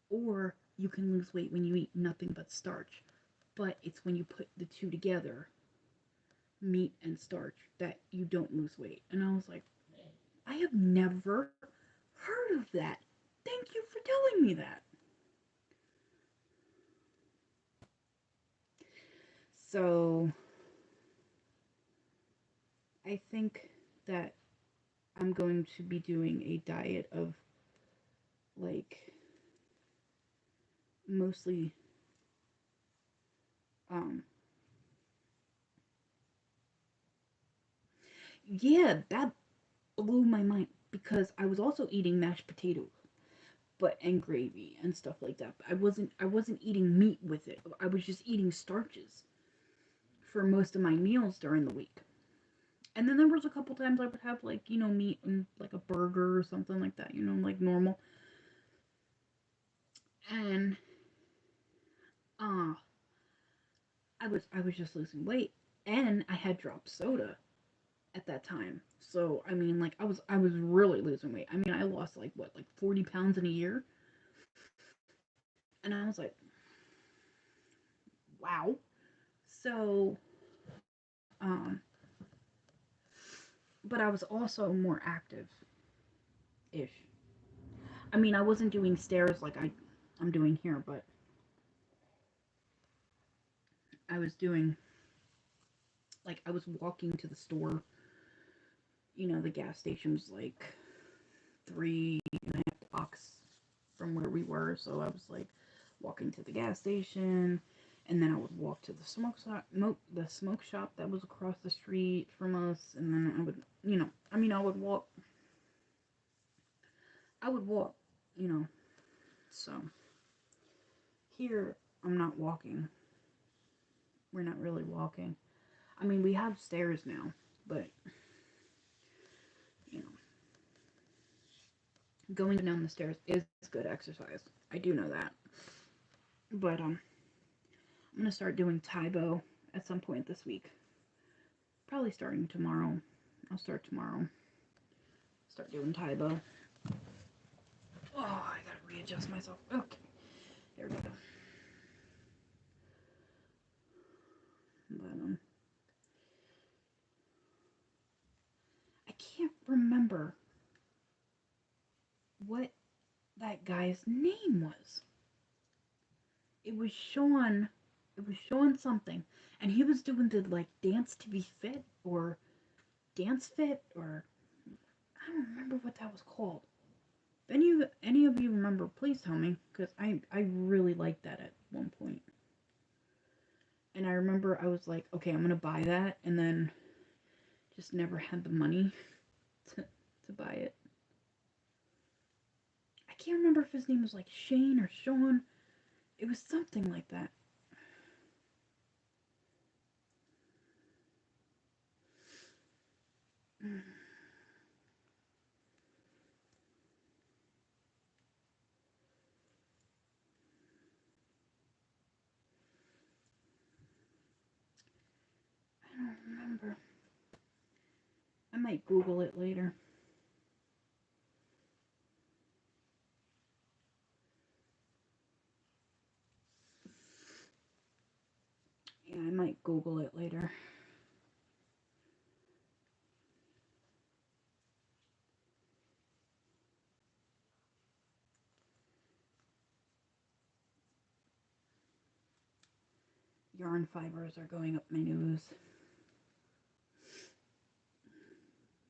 or you can lose weight when you eat nothing but starch. But it's when you put the two together, meat and starch, that you don't lose weight. And I was like, I have never heard of that. Thank you for telling me that. So I think that I'm going to be doing a diet of like mostly um yeah, that blew my mind because I was also eating mashed potatoes but and gravy and stuff like that. But I wasn't eating meat with it. I was just eating starches for most of my meals during the week. And then there was a couple times I would have like, meat and like a burger or something like that, like normal. And uh I was just losing weight and I had dropped soda at that time. So, I mean, like I was really losing weight. I mean, I lost like what, like 40 pounds in a year. And I was like, wow. So, but I was also more active ish. I mean, I wasn't doing stairs like I'm doing here, but I was doing like I was walking to the store. The gas station was like 3.5 blocks from where we were, so I was like walking to the gas station, and then I would walk to the smoke shop that was across the street from us, and then I would, I mean, I would walk, you know. So here I'm not walking. We're not really walking. I mean, we have stairs now, but you know, going down the stairs is good exercise. I do know that. But I'm gonna start doing Taibo at some point this week. Probably starting tomorrow. I'll start tomorrow. Start doing Taibo. Oh, I gotta readjust myself. Okay, there we go. But I can't remember what that guy's name was. It was Sean. It was Sean something, and he was doing the like dance to be fit or dance fit or I don't remember what that was called. If any of you remember, please tell me because I really liked that at one point. And I remember I was like, okay, I'm gonna buy that, and then just never had the money to buy it. I can't remember if his name was like Shane or Sean. It was something like that. I don't remember. I might Google it later. Yeah, I might Google it later. Yarn fibers are going up my nose.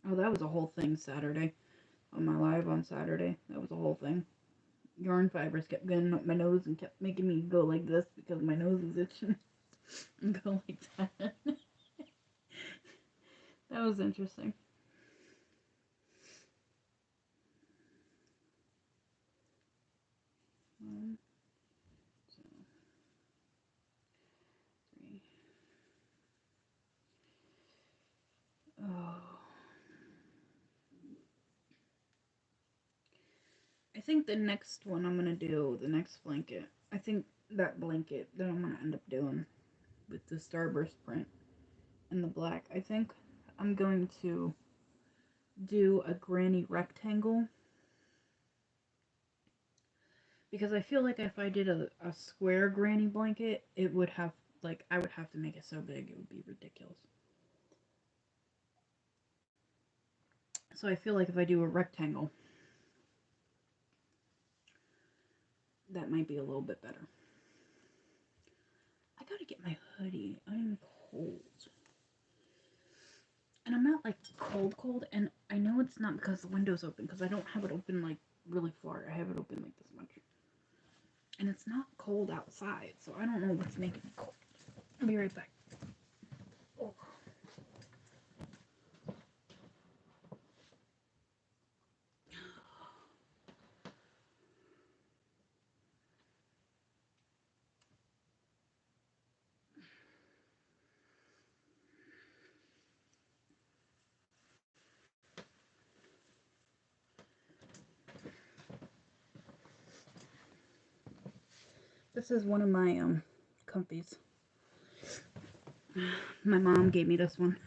Oh, that was a whole thing Saturday. On my live on Saturday. That was a whole thing. Yarn fibers kept getting up my nose and kept making me go like this because my nose was itching. And go like that. That was interesting. think the next one I'm gonna do, the next blanket, I think that blanket that I'm gonna end up doing with the starburst print and the black, I think I'm going to do a granny rectangle, because I feel like if I did a square granny blanket, it would have, like, I would have to make it so big it would be ridiculous. So I feel like if I do a rectangle, that might be a little bit better. I gotta get my hoodie. I'm cold. And I'm not like cold, and I know it's not because the window's open, because I don't have it open like really far. I have it open like this much. And it's not cold outside, so I don't know what's making it cold. I'll be right back. Oh. This is one of my comfies. My mom gave me this one.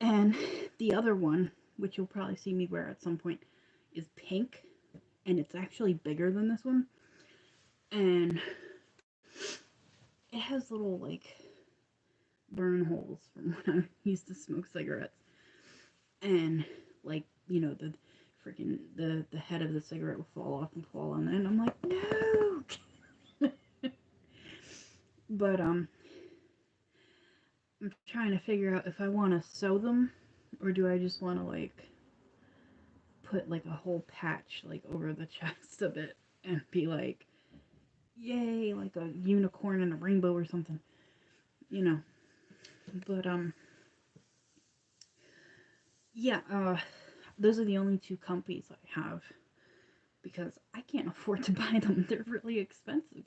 And the other one, which you'll probably see me wear at some point, is pink. And it's actually bigger than this one. And it has little, like, burn holes from when I used to smoke cigarettes. And, like, you know, the freaking, the head of the cigarette would fall off and fall on it. And I'm like, no! But, I'm trying to figure out if I want to sew them, or do I just want to, like, put, like, a whole patch, like, over the chest of it and be like, yay, like a unicorn and a rainbow or something, you know. But, yeah, those are the only two comfies I have, because I can't afford to buy them. They're really expensive.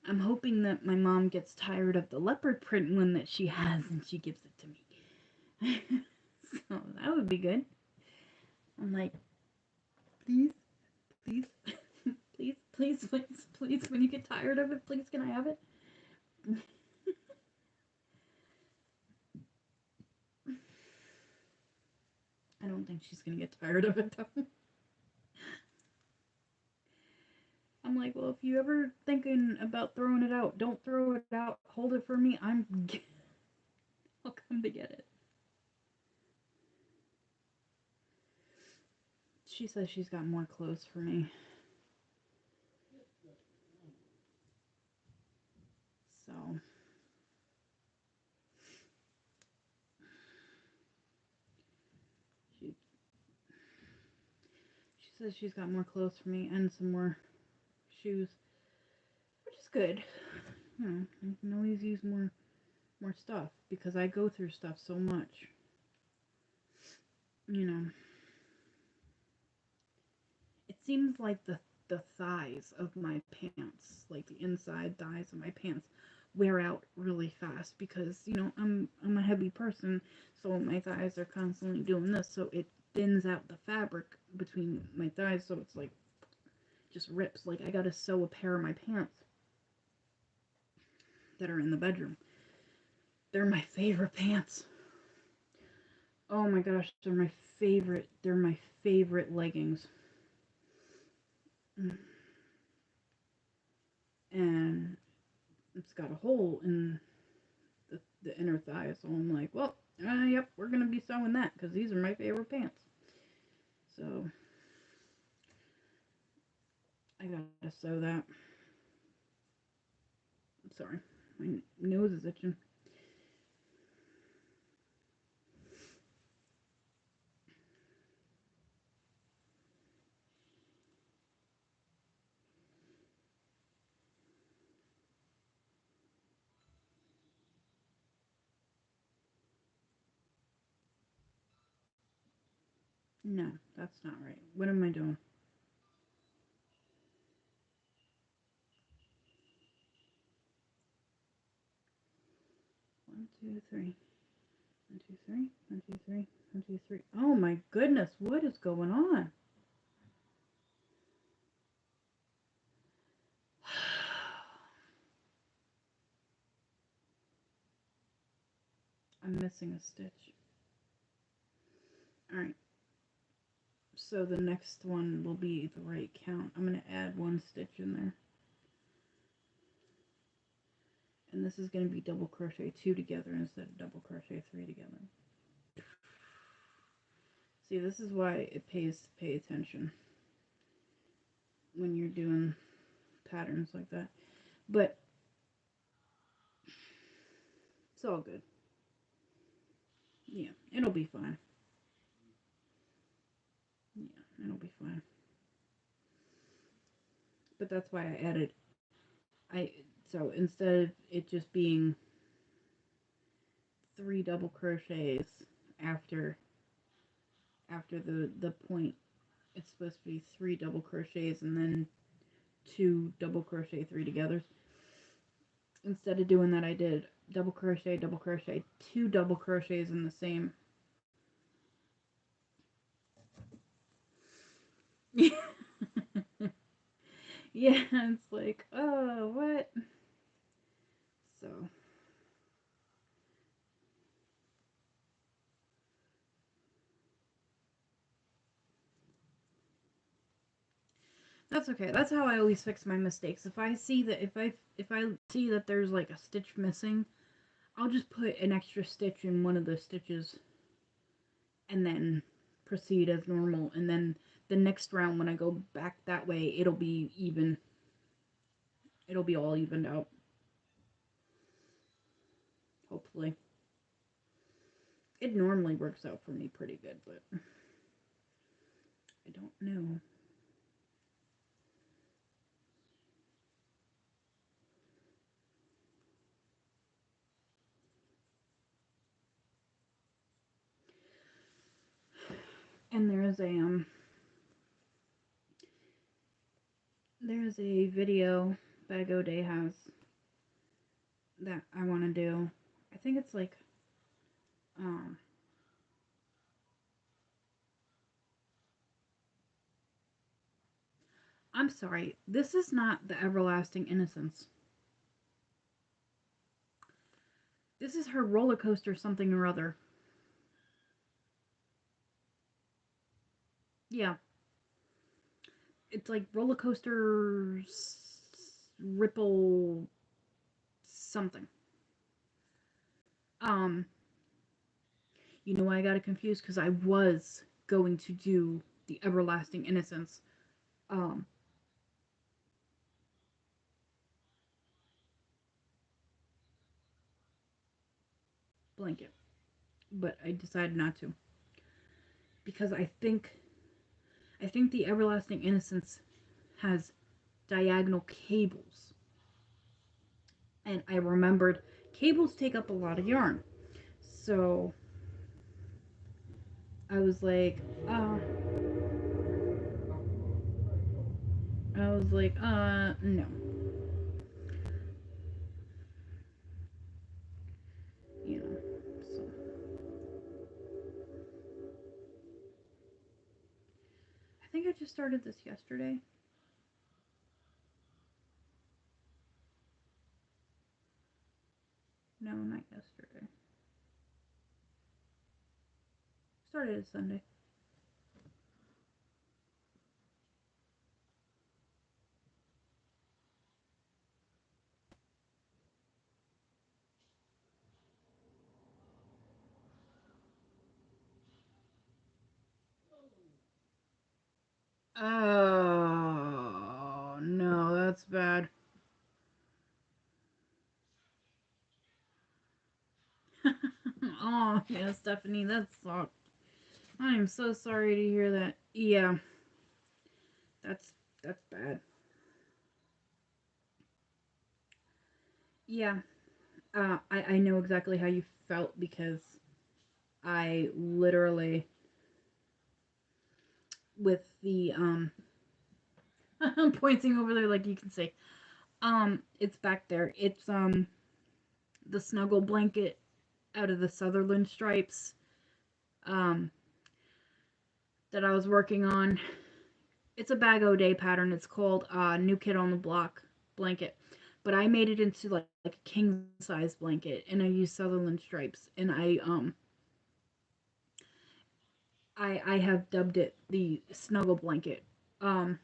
I'm hoping that my mom gets tired of the leopard print one that she has and she gives it to me. So that would be good. I'm like, please, please, please, please, please, please, when you get tired of it, please can I have it? I don't think she's gonna get tired of it though. I'm like, well, if you ever thinking about throwing it out, don't throw it out. Hold it for me. I'll come to get it. She says she's got more clothes for me. So she says she's got more clothes for me and some more shoes, which is good. I can always use more stuff because I go through stuff so much. You know, it seems like the thighs of my pants, like the inside thighs of my pants, wear out really fast because, you know, I'm a heavy person, so my thighs are constantly doing this, so it thins out the fabric between my thighs, so it's like just rips. Like, I gotta sew a pair of my pants that are in the bedroom. They're my favorite pants. Oh my gosh, they're my favorite. They're my favorite leggings. And it's got a hole in the inner thigh, so I'm like, well, yep, we're gonna be sewing that because these are my favorite pants. So I gotta sew that. I'm sorry, my nose is itching. No, that's not right. What am I doing? One, two, three. 1, 2, 3. 1, 2, 3. 1, 2, 3. Oh my goodness, what is going on? I'm missing a stitch. Alright. So the next one will be the right count. I'm going to add 1 stitch in there. And this is going to be double crochet 2 together instead of double crochet 3 together. See, this is why it pays to pay attention when you're doing patterns like that. But it's all good. Yeah, it'll be fine. Yeah, it'll be fine. But that's why I added, so instead of it just being 3 double crochets after the point, it's supposed to be 3 double crochets and then 2 double crochet 3 together. Instead of doing that, I did double crochet, 2 double crochets in the same. Yeah, it's like, oh, what? So that's okay. That's how I always fix my mistakes. If I see that if I see that there's like a stitch missing, I'll just put an extra stitch in one of the stitches and then proceed as normal, and then the next round when I go back that way, it'll be even. It'll be all evened out. Hopefully. It normally works out for me pretty good, but I don't know. And there's a video Bag O Day has that I want to do. I think it's like I'm sorry, this is not the Everlasting Innocence. This is her roller coaster something or other. Yeah. It's like roller coasters ripple something. You know why I got it confused? Because I was going to do the Everlasting Innocence blanket, but I decided not to because I think the Everlasting Innocence has diagonal cables, and I remembered cables take up a lot of yarn, so I was like, no. You know, so. I think I just started this yesterday. No, not yesterday. Started it Sunday. Oh, no, that's bad. Oh, yeah, Stephanie, that sucked. I am so sorry to hear that. Yeah, that's bad. Yeah, I know exactly how you felt because I literally, with the, I'm pointing over there like you can see. It's back there. It's, the snuggle blanket out of the Sutherland stripes, that I was working on. It's a Bag O Day pattern. It's called New Kid on the Block blanket. but I made it into like a king size blanket, and I used Sutherland stripes, and I have dubbed it the snuggle blanket. Um,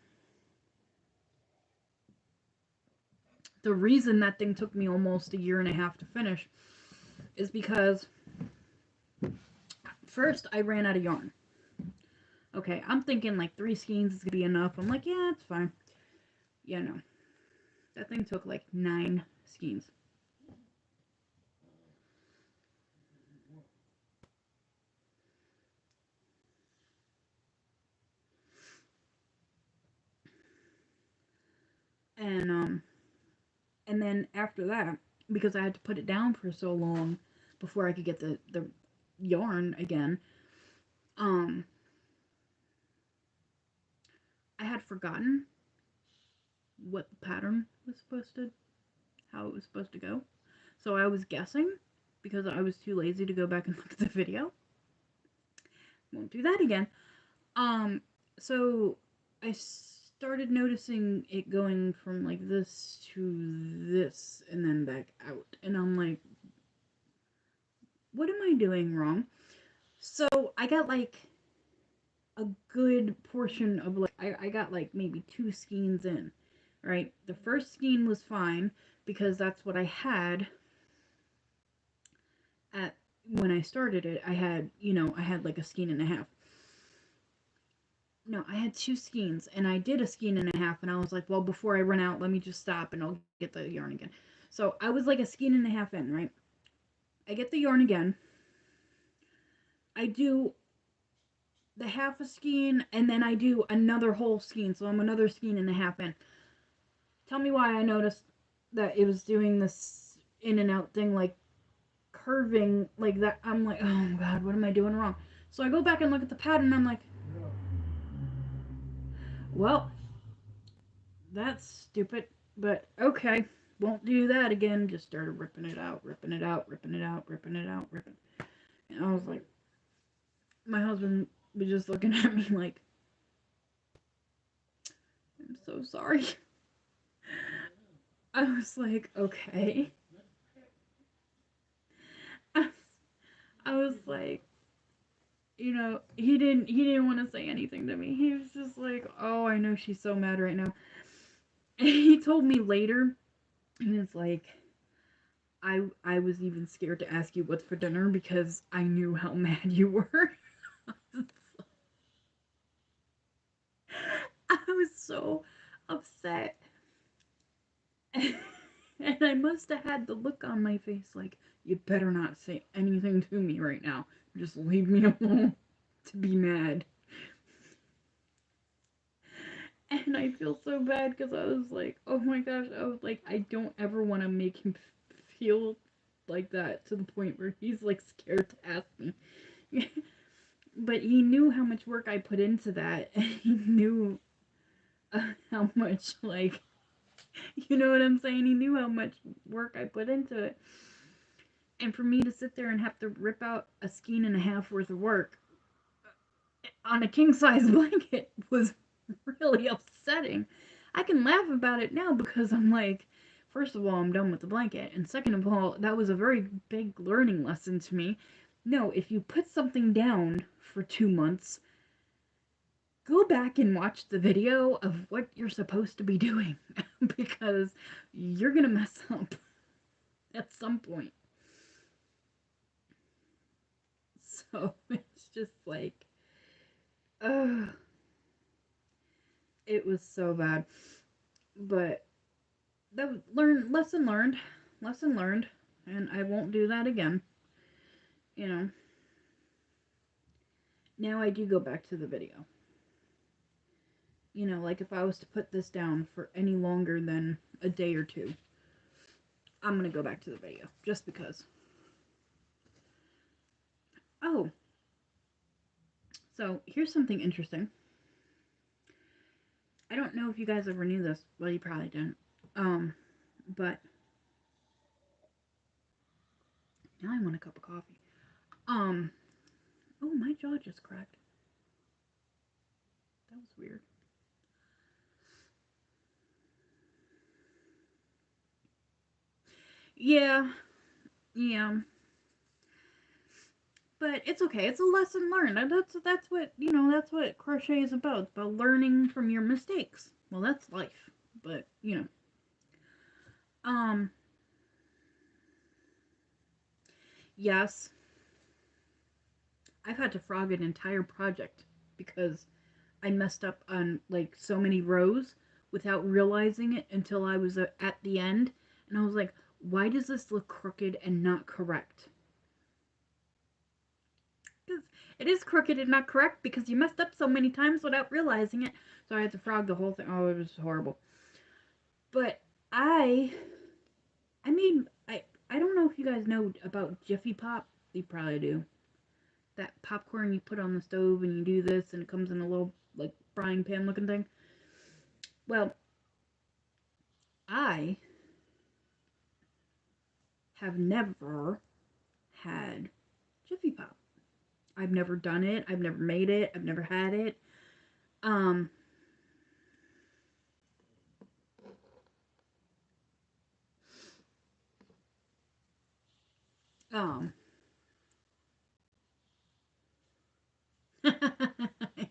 the reason that thing took me almost a year and a half to finish is because first I ran out of yarn. Okay, I'm thinking like 3 skeins is gonna be enough. I'm like, yeah, it's fine. Yeah, no. That thing took like 9 skeins. And and then after that, because I had to put it down for so long before I could get the yarn again, um I had forgotten what the pattern was supposed to, how it was supposed to go. So I was guessing because I was too lazy to go back and look at the video. Won't do that again. So I started noticing it going from like this to this and then back out. And I'm like, what am I doing wrong? So I got like a good portion of like, I got like maybe 2 skeins in, right? The first skein was fine because that's what I had at when I started it. I had, I had like a skein and a half. No, I had 2 skeins, and I did a skein and a half, and I was like, well, before I run out, let me just stop and I'll get the yarn again. So I was like a skein and a half in, right? I get the yarn again. I do the half a skein, and then I do another whole skein, so I'm another skein and a half in. Tell me why I noticed that it was doing this in and out thing, like curving like that. I'm like, oh god, what am I doing wrong? So I go back and look at the pattern, and I'm like, well, that's stupid, but okay. Won't do that again. Just started ripping it out, ripping it out, ripping it out, ripping it out, ripping. And I was like, my husband was just looking at me like, I'm so sorry. I was like, okay. I was like, he didn't want to say anything to me. He was just like, oh, I know she's so mad right now. And he told me later, he was like, I was even scared to ask you what's for dinner because I knew how mad you were. I was so upset. And I must have had the look on my face like, you better not say anything to me right now. Just leave me alone to be mad. And I feel so bad because I was like, oh my gosh, I was like, I don't ever want to make him feel like that to the point where he's like scared to ask me. But he knew how much work I put into that, and he knew how much, like, you know what I'm saying? He knew how much work I put into it. And for me to sit there and have to rip out a skein and a half worth of work on a king size blanket was really upsetting. I can laugh about it now because I'm like, first of all, I'm done with the blanket. And second of all, that was a very big learning lesson to me. No, if you put something down for 2 months, go back and watch the video of what you're supposed to be doing because you're going to mess up at some point. So it's just like, ugh. It was so bad. But that lesson learned, and I won't do that again. You know. Now I do go back to the video. Like if I was to put this down for any longer than a day or two, I'm gonna go back to the video just because. Oh, so here's something interesting. I don't know if you guys ever knew this. Well, you probably didn't. But now I want a cup of coffee. Oh, my jaw just cracked. That was weird. Yeah, yeah. But it's okay. It's a lesson learned. And that's what that's what crochet is about. It's about learning from your mistakes. Well, that's life. But um, yes, I've had to frog an entire project because I messed up on like so many rows without realizing it until I was at the end, and I was like, why does this look crooked and not correct? Because it is crooked and not correct because you messed up so many times without realizing it. So I had to frog the whole thing. Oh, it was horrible. But I I mean I don't know if you guys know about Jiffy Pop. You probably do. That popcorn you put on the stove and you do this and it comes in a little like frying pan looking thing. Well, I have never had Jiffy Pop. I've never done it. I've never made it. I've never had it. Um um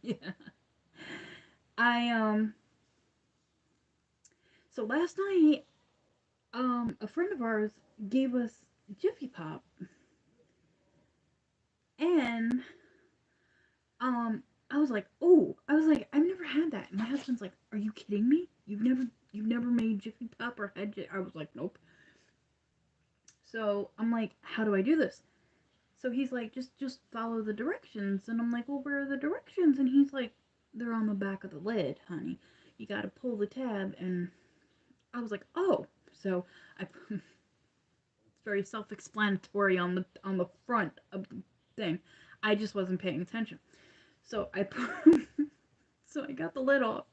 yeah. I so last night a friend of ours gave us Jiffy Pop and um I was like, "Oh, I was like, I've never had that." And my husband's like, "Are you kidding me? You've never made Jiffy Pop or had I was like, "Nope." So, I'm like, "How do I do this?" So he's like, "Just follow the directions." And I'm like, "Well, where are the directions?" And he's like, "They're on the back of the lid, honey. You got to pull the tab." And I was like, "Oh." So, I it's very self-explanatory on the front of the thing. I just wasn't paying attention. So I so I got the lid off,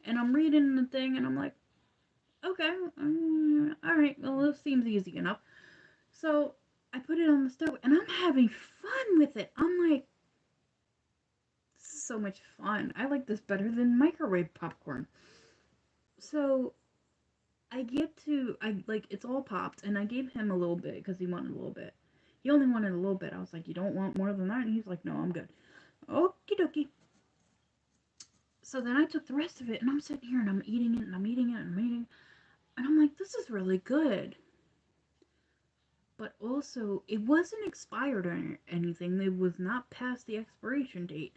and I'm reading the thing, and I'm like, okay, all right, well, this seems easy enough. So I put it on the stove, and I'm having fun with it. I'm like, so much fun. I like this better than microwave popcorn. So I like it's all popped, and I gave him a little bit because he wanted a little bit. He only wanted a little bit. I was like, you don't want more than that? And he's like, no, I'm good. Okie dokie. So then I took the rest of it, and I'm sitting here, and I'm eating it, and I'm eating it, and I'm eating it. And I'm like, this is really good. But also, it wasn't expired or anything. It was not past the expiration date.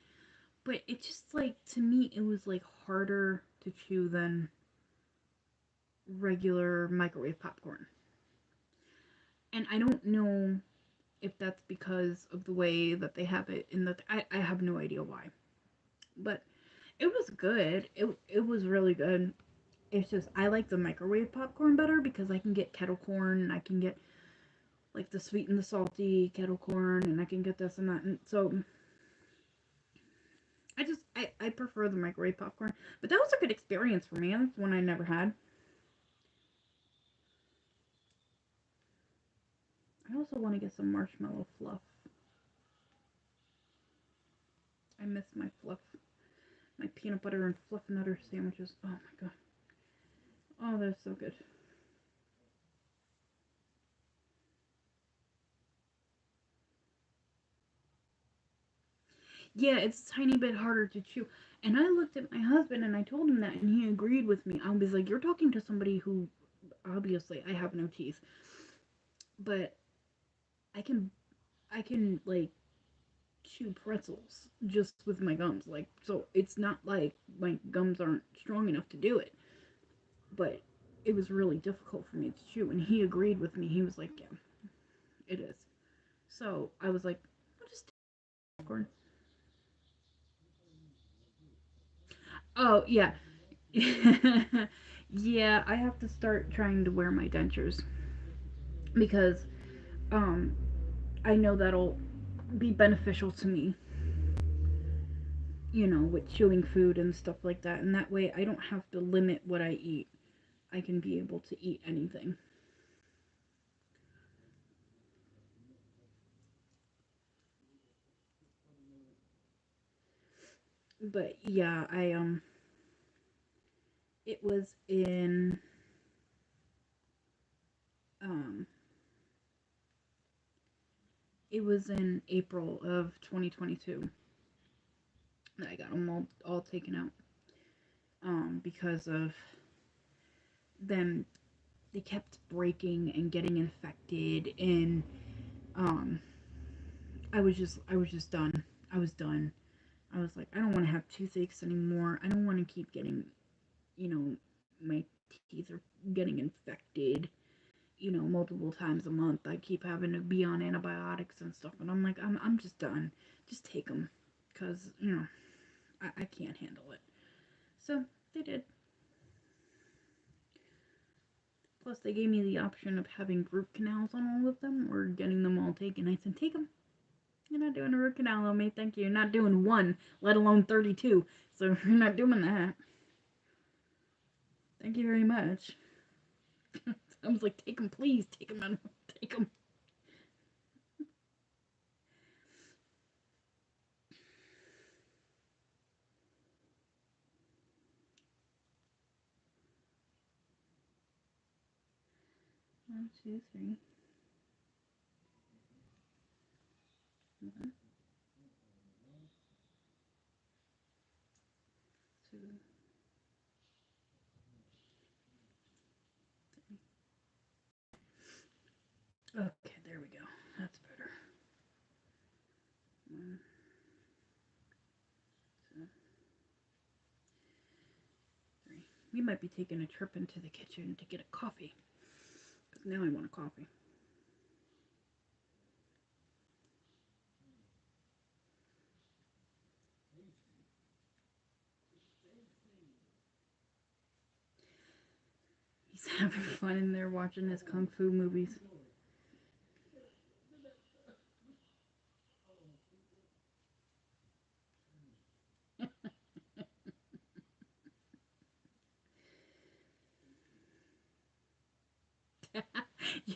But it just like, to me, it was like harder to chew than regular microwave popcorn. And I don't know if that's because of the way that they have it in the. I have no idea why. But it was good. It was really good. It's just, I like the microwave popcorn better because I can get kettle corn and I can get like the sweet and the salty kettle corn, and I can get this and that. And so I prefer the microwave popcorn. But that was a good experience for me. That's one I never had. I also want to get some marshmallow fluff. I miss my fluff. My peanut butter and fluff nutter sandwiches. Oh my god. Oh, they're so good. Yeah, it's a tiny bit harder to chew. And I looked at my husband and I told him that, and he agreed with me. I was like, you're talking to somebody who, obviously, I have no teeth, but I can, I can like chew pretzels just with my gums. Like, so it's not like my gums aren't strong enough to do it, but it was really difficult for me to chew. And he agreed with me. He was like, yeah, it is. So I was like, I'll just take popcorn. Oh, yeah. Yeah, I have to start trying to wear my dentures because um I know that'll be beneficial to me, with chewing food and stuff like that. And that way I don't have to limit what I eat. I can be able to eat anything. But yeah, it was in it was in April of 2022 that I got them all taken out. Because of them, they kept breaking and getting infected, and I was just done. I was done. I was like, I don't want to have toothaches anymore. I don't want to keep getting, my teeth are getting infected, multiple times a month. I keep having to be on antibiotics and stuff, and I'm like, I'm just done. Just take them, because, I can't handle it. So, they did. Plus, they gave me the option of having root canals on all of them, or getting them all taken. I said, take them. You're not doing a root canal on me, thank you. You're not doing one, let alone 32. So, you're not doing that. Thank you very much. I was like, take them, please. Take them, take them. One, two, three. One, two, three. Okay, there we go. That's better. One, two, three. We might be taking a trip into the kitchen to get a coffee. Because now I want a coffee. He's having fun in there watching his kung fu movies.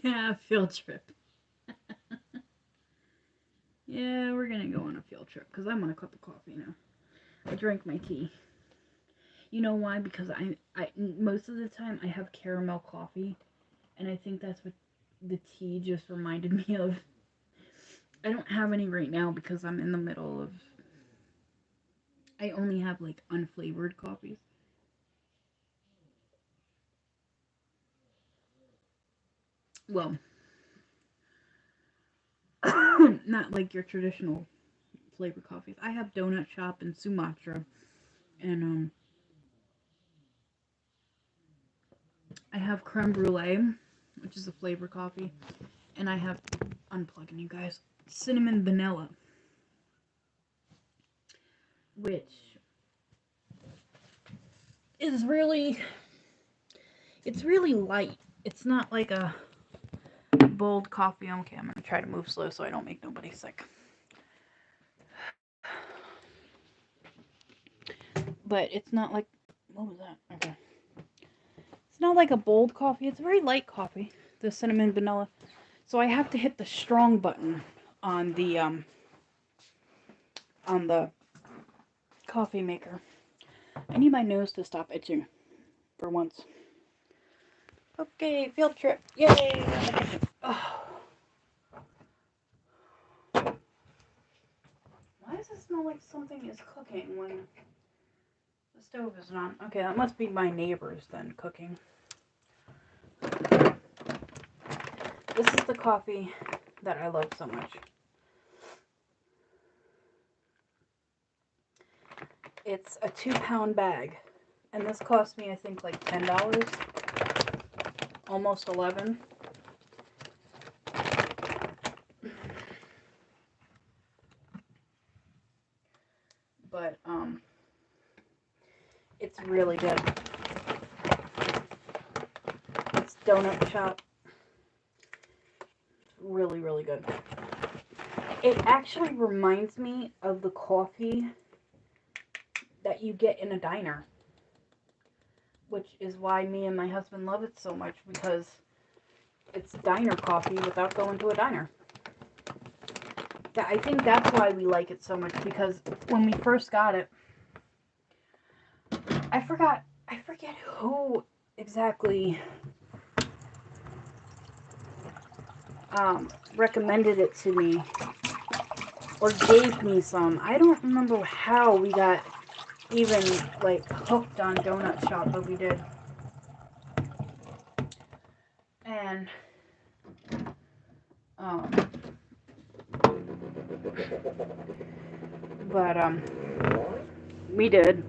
Yeah, field trip. Yeah, we're gonna go on a field trip because I'm on a cup of coffee now. I drank my tea. You know why? Because I most of the time I have caramel coffee, and I think that's what the tea just reminded me of. I don't have any right now because I'm in the middle of. I only have like unflavored coffees. Well, not like your traditional flavored coffees. I have Donut Shop and Sumatra, and I have creme brulee, which is a flavored coffee, and I have, unplugging you guys, cinnamon vanilla, which is it's really light. It's not like a bold coffee. Okay, I'm gonna try to move slow so I don't make nobody sick. But it's not like, what was that? Okay. It's not like a bold coffee. It's a very light coffee, the cinnamon vanilla. So I have to hit the strong button on the coffee maker. I need my nose to stop itching for once. Okay, field trip. Yay! Oh. Why does it smell like something is cooking when the stove isn't on? Okay, that must be my neighbors then cooking. This is the coffee that I love so much. It's a 2-pound bag, and this cost me, I think, like $10, almost 11. But it's really good. It's Donut Shop. It's really, really good. It actually reminds me of the coffee that you get in a diner, which is why me and my husband love it so much, because it's diner coffee without going to a diner. I think that's why we like it so much, because when we first got it, I forget who exactly recommended it to me, or gave me some. I don't remember how we got even, like, hooked on donut shop, but we did. And, but, we did.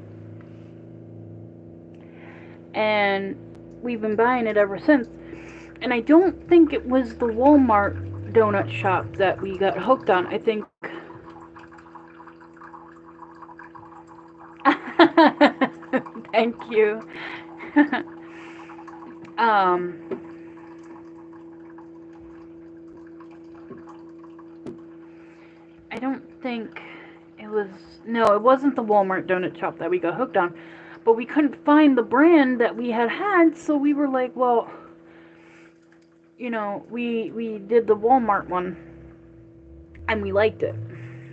And we've been buying it ever since. And I don't think it was the Walmart donut shop that we got hooked on. I think... Thank you. I don't think it was... No, it wasn't the Walmart donut shop that we got hooked on. But we couldn't find the brand that we had, so we were like, well, you know, we did the Walmart one, and we liked it.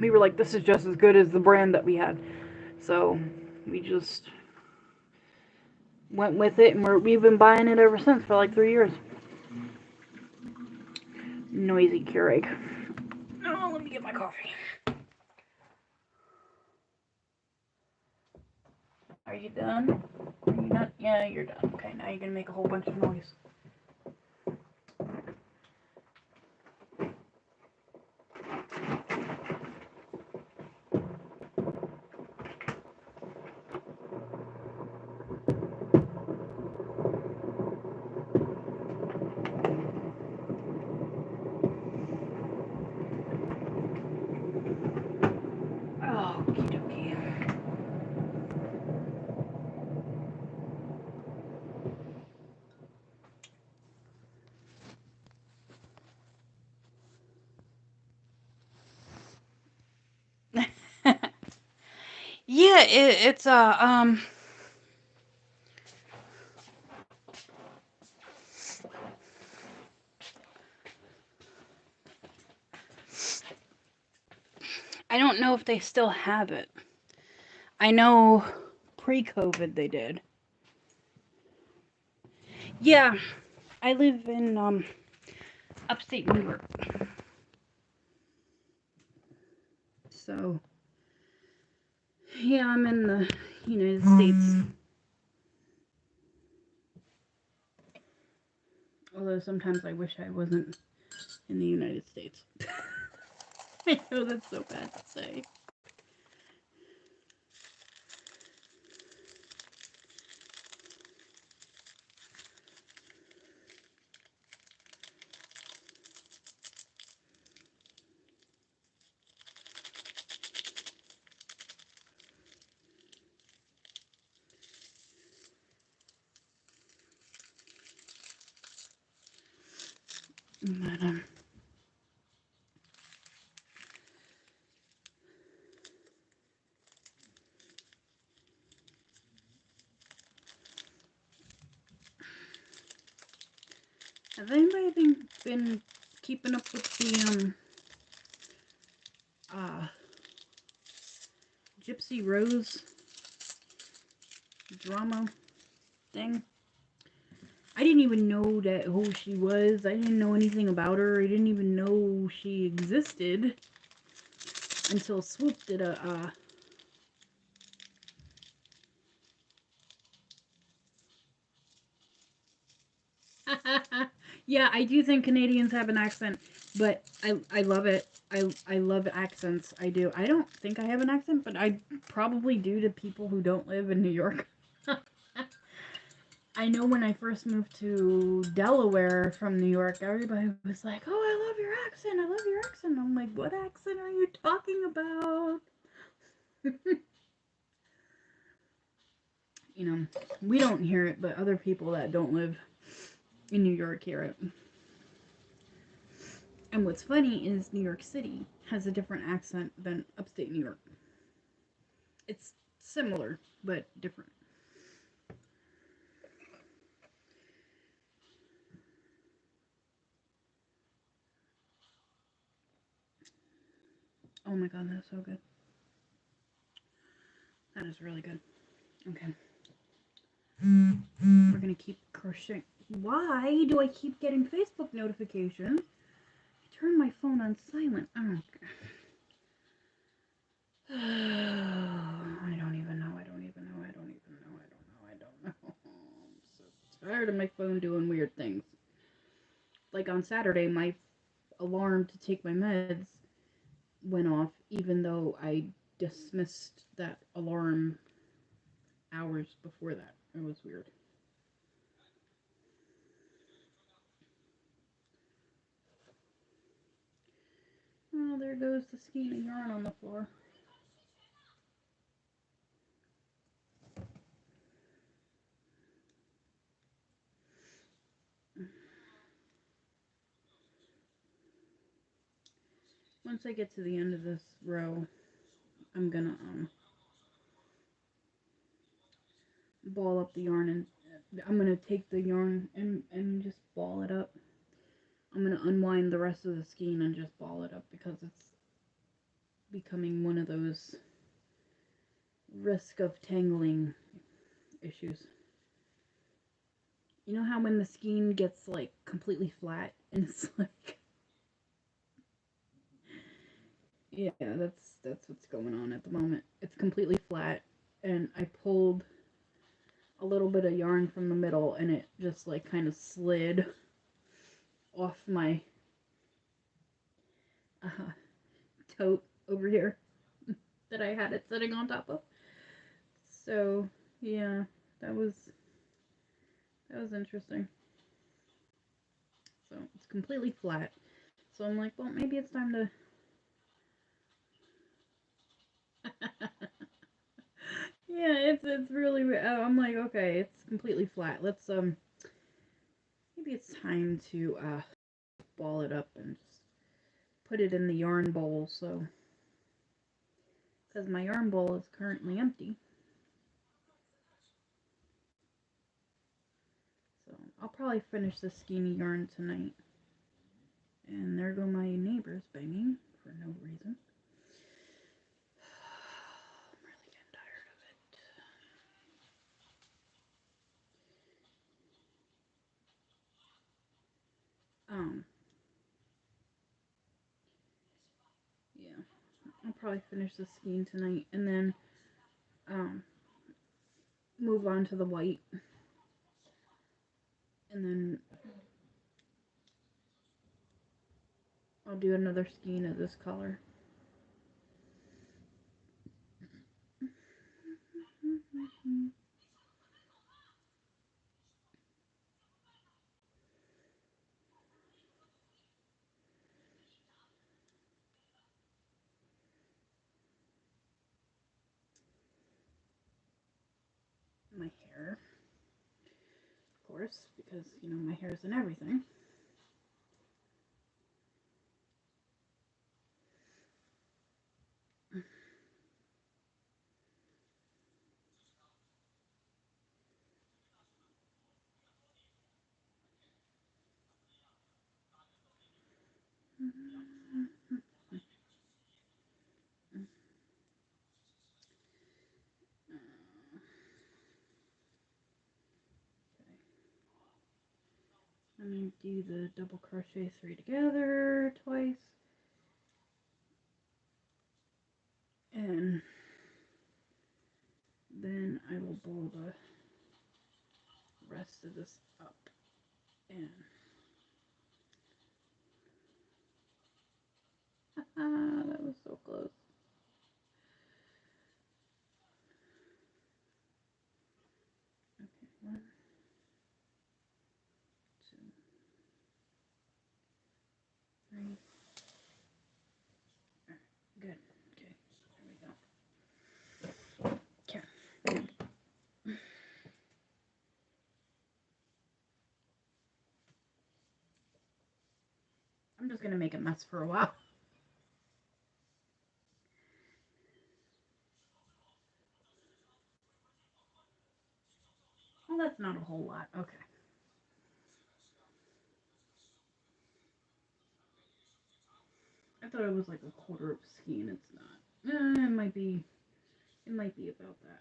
We were like, this is just as good as the brand that we had. So we just went with it, and we've been buying it ever since for like 3 years. Noisy Keurig. Oh, let me get my coffee. Are you done? Are you not? Yeah, you're done. Okay, now you're gonna make a whole bunch of noise. Oh, okie dokie. Yeah, it's I don't know if they still have it. I know pre-COVID they did. Yeah, I live in upstate New York. So, yeah, I'm in the United States. Although sometimes I wish I wasn't in the United States. I know that's so bad to say. But, has anybody been keeping up with the Gypsy Rose drama thing? I didn't even know that who she was. I didn't know anything about her. I didn't even know she existed until Swoop did a yeah, I do think Canadians have an accent, but I love it. I love accents. I do. I don't think I have an accent, but I probably do to people who don't live in New York. I know when I first moved to Delaware from New York, everybody was like, "Oh, I love your accent. I love your accent." I'm like, "What accent are you talking about?" You know, we don't hear it, but other people that don't live in New York hear it. And what's funny is New York City has a different accent than upstate New York. It's similar, but different. Oh my god, that's so good. That is really good. Okay. We're gonna keep crocheting. Why do I keep getting Facebook notifications turn my phone on silent. Oh, I don't even know. I don't even know. I don't even know. I don't know. I don't know. I'm so tired of my phone doing weird things. Like on Saturday, my alarm to take my meds went off, even though I dismissed that alarm hours before that. It was weird. Oh, there goes the skein of yarn on the floor. Once I get to the end of this row, I'm gonna ball up the yarn, and I'm gonna take the yarn and just ball it up. I'm gonna unwind the rest of the skein and just ball it up because it's becoming one of those risk of tangling issues. You know how when the skein gets like completely flat and it's like, yeah, that's what's going on at the moment. It's completely flat, and I pulled a little bit of yarn from the middle, and it just like kind of slid off my tote over here that I had it sitting on top of. So yeah, that was interesting. So it's completely flat. So I'm like, well, maybe it's time to. Yeah, it's really. I'm like, okay, it's completely flat. Let's maybe it's time to ball it up and just put it in the yarn bowl. So because my yarn bowl is currently empty. So I'll probably finish this skeiny yarn tonight. And there go my neighbors banging for no reason. I'm really getting tired of it. Yeah, I'll probably finish the skein tonight and then move on to the white, and then I'll do another skein of this color. My hair, of course, because you know my hair is in everything. I'm going to do the double crochet 3 together twice, and then I will ball the rest of this up, and that was so close. Okay, 1, 2, 3. Good. Okay, there we go. Okay. I'm just gonna make a mess for a while. Well, that's not a whole lot. Okay. I thought it was like a quarter of skein. It's not. It might be. It might be about that.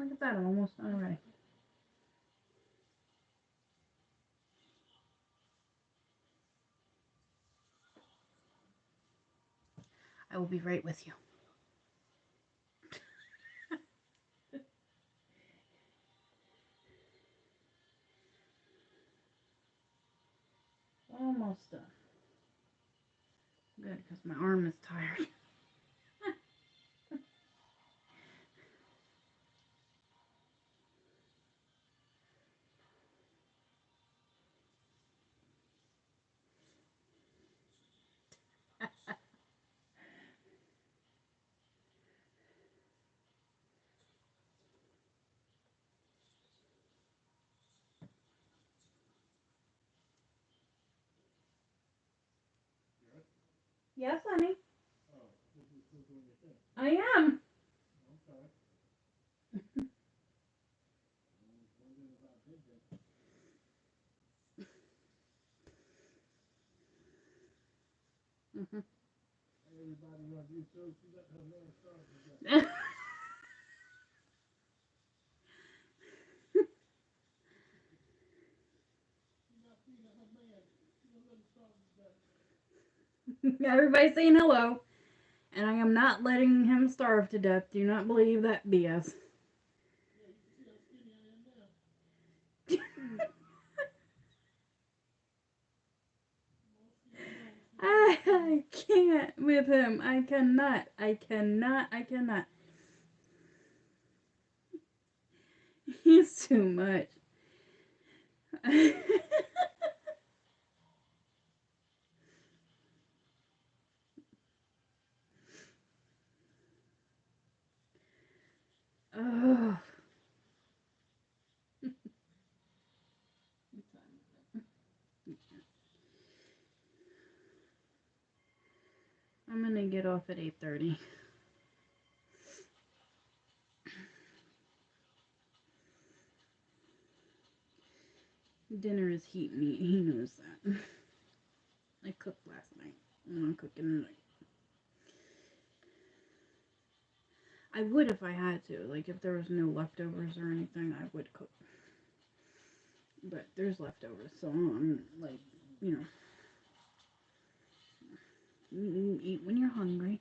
Look at that, I'm almost done already. I will be right with you. Almost done. Good, because my arm is tired. Yes, honey. I am. Mm-hmm. Everybody's saying hello, and I am not letting him starve to death. Do not believe that BS. I can't with him. I cannot. I cannot. I cannot. He's too much. Oh. I'm gonna get off at 8:30. Dinner is heat meat. He knows that. I cooked last night, and I'm cooking tonight. I would if I had to. Like, if there was no leftovers or anything, I would cook. But there's leftovers, so I'm like, you know, you eat when you're hungry.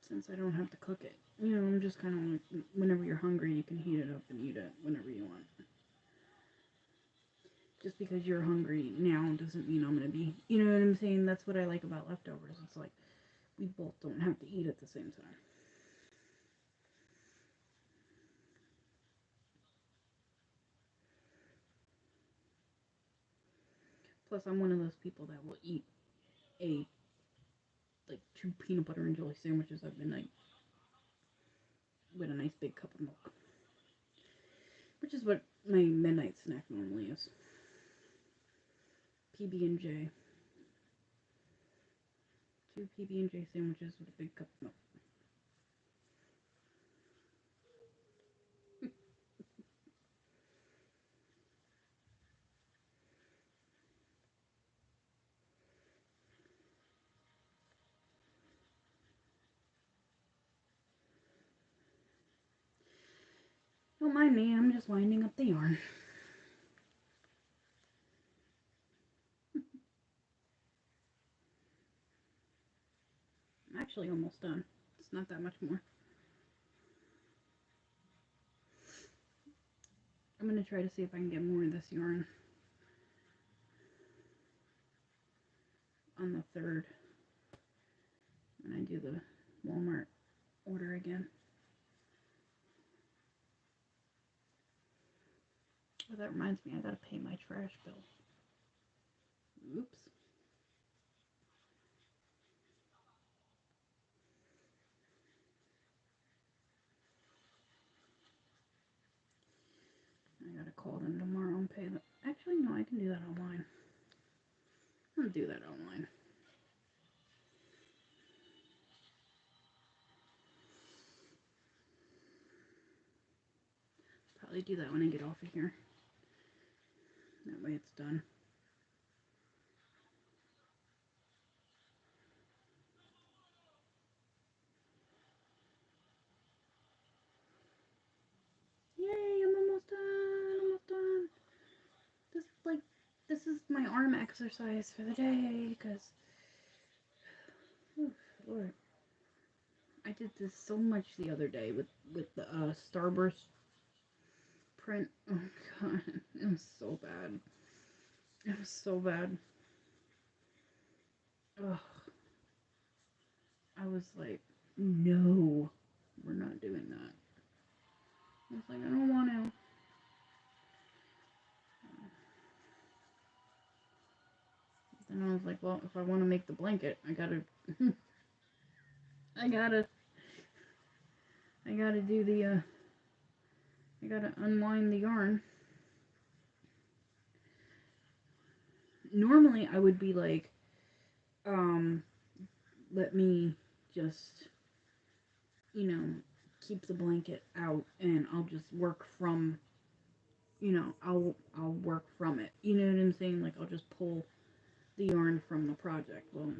Since I don't have to cook it. You know, I'm just kind of like, whenever you're hungry, you can heat it up and eat it whenever you want. Just because you're hungry now doesn't mean I'm going to be, you know what I'm saying? That's what I like about leftovers. It's like, we both don't have to eat at the same time. Plus, I'm one of those people that will eat like 2 peanut butter and jelly sandwiches at midnight with a nice big cup of milk. Which is what my midnight snack normally is. PB&J. 2 PB&J sandwiches with a big cup of milk. Don't mind me, I'm just winding up the yarn. I'm actually almost done. It's not that much more. I'm going to try to see if I can get more of this yarn on the 3rd when I do the Walmart order again. Oh, that reminds me, I gotta pay my trash bill. Oops. I gotta call them tomorrow and pay them. Actually, no, I can do that online. I'll do that online. Probably do that when I get off of here. That way it's done. arm exercise for the day, because, Lord, I did this so much the other day with the Starburst print. Oh god, it was so bad. It was so bad. Ugh. I was like, no, we're not doing that. I was like, I don't want to. And I was like, well, if I want to make the blanket, I gotta do the, I gotta unwind the yarn. Normally I would be like, let me just, keep the blanket out and I'll just work from, I'll work from it. You know what I'm saying? Like, I'll just pull the yarn from the project. Well,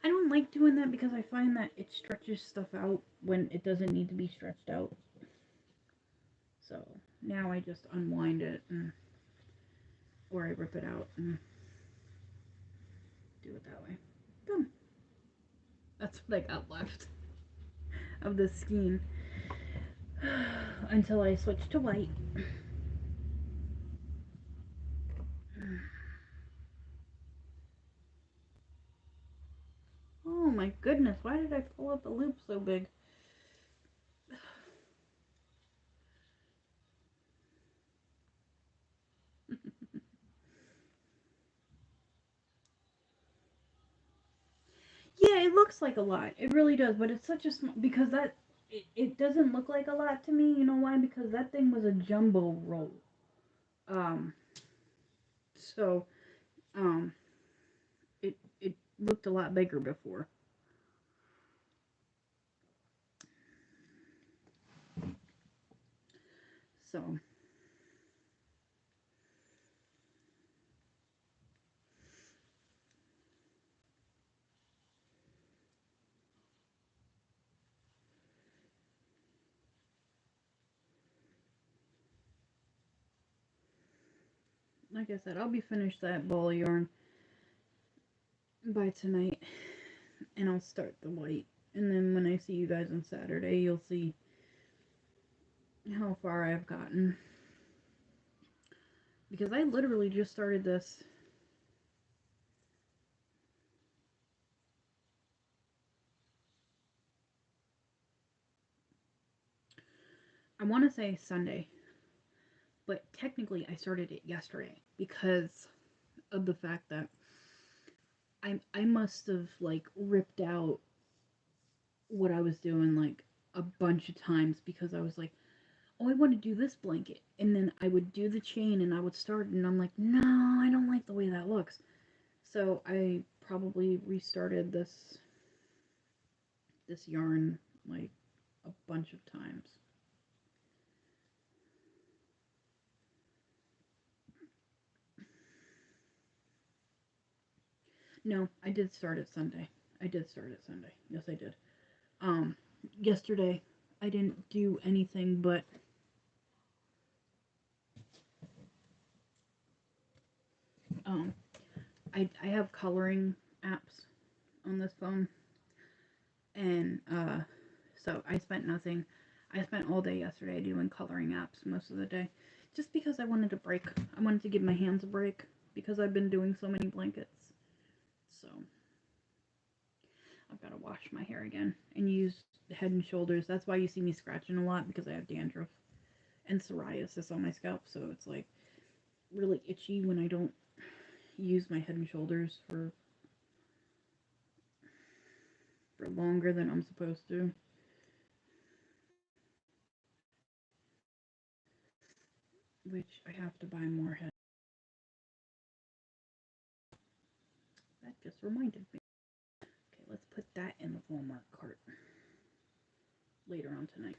I don't like doing that because I find that it stretches stuff out when it doesn't need to be stretched out. So now I just unwind it, or I rip it out and do it that way. Boom. That's what I got left of this skein until I switch to white. Oh my goodness, why did I pull up the loop so big? Yeah, it looks like a lot. It really does, but it's such a small, because it doesn't look like a lot to me. You know why? Because that thing was a jumbo roll. So, it looked a lot bigger before. So, like I said, I'll be finished that ball of yarn by tonight, and I'll start the white. And then when I see you guys on Saturday, you'll see how far I've gotten. Because I literally just started this. I want to say Sunday, but technically I started it yesterday because of the fact that I must have like ripped out what I was doing like a bunch of times because I was like, oh, I want to do this blanket, and then I would do the chain and I would start, and I'm like, no, I don't like the way that looks. So I probably restarted this yarn like a bunch of times. No, I did start it Sunday. I did start it Sunday. Yes, I did. Um, Yesterday I didn't do anything but um, I have coloring apps on this phone, and so I spent nothing. I spent all day yesterday doing coloring apps most of the day, just because I wanted a break. I wanted to give my hands a break because I've been doing so many blankets. So I've got to wash my hair again and use Head and Shoulders. That's why you see me scratching a lot, because I have dandruff and psoriasis on my scalp, so it's like really itchy when I don't use my Head and Shoulders for longer than I'm supposed to. Which I have to buy more head. That just reminded me. Okay, let's put that in the Walmart cart later on tonight.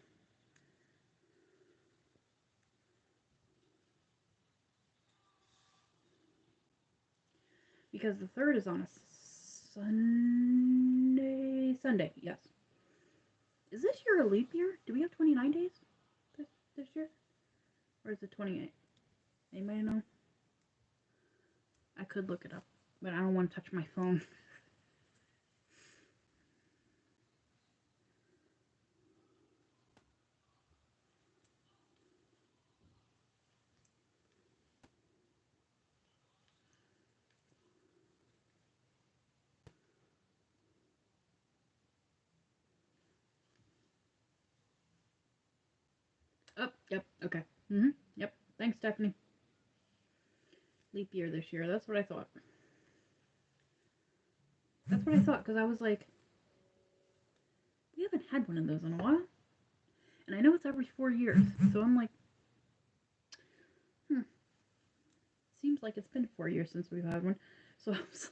Because the 3rd is on a Sunday, yes. Is this year a leap year? Do we have 29 days this year? Or is it 28? Anybody know? could look it up, but I don't want to touch my phone. Oh, yep, okay. Yep. Thanks, Stephanie. Leap year this year. That's what I thought. That's what I thought, because I was like, we haven't had one of those in a while. And I know it's every 4 years, so I'm like, seems like it's been 4 years since we've had one. So I was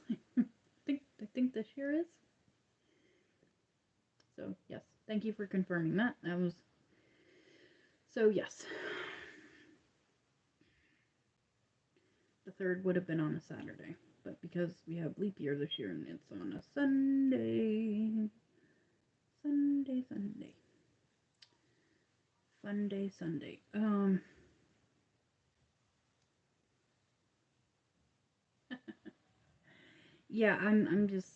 like, I think this year is. So yes, thank you for confirming that. That was, so yes. The 3rd would have been on a Saturday, but because we have leap year this year and it's on a Sunday. Sunday. Fun day Sunday. Yeah, I'm just,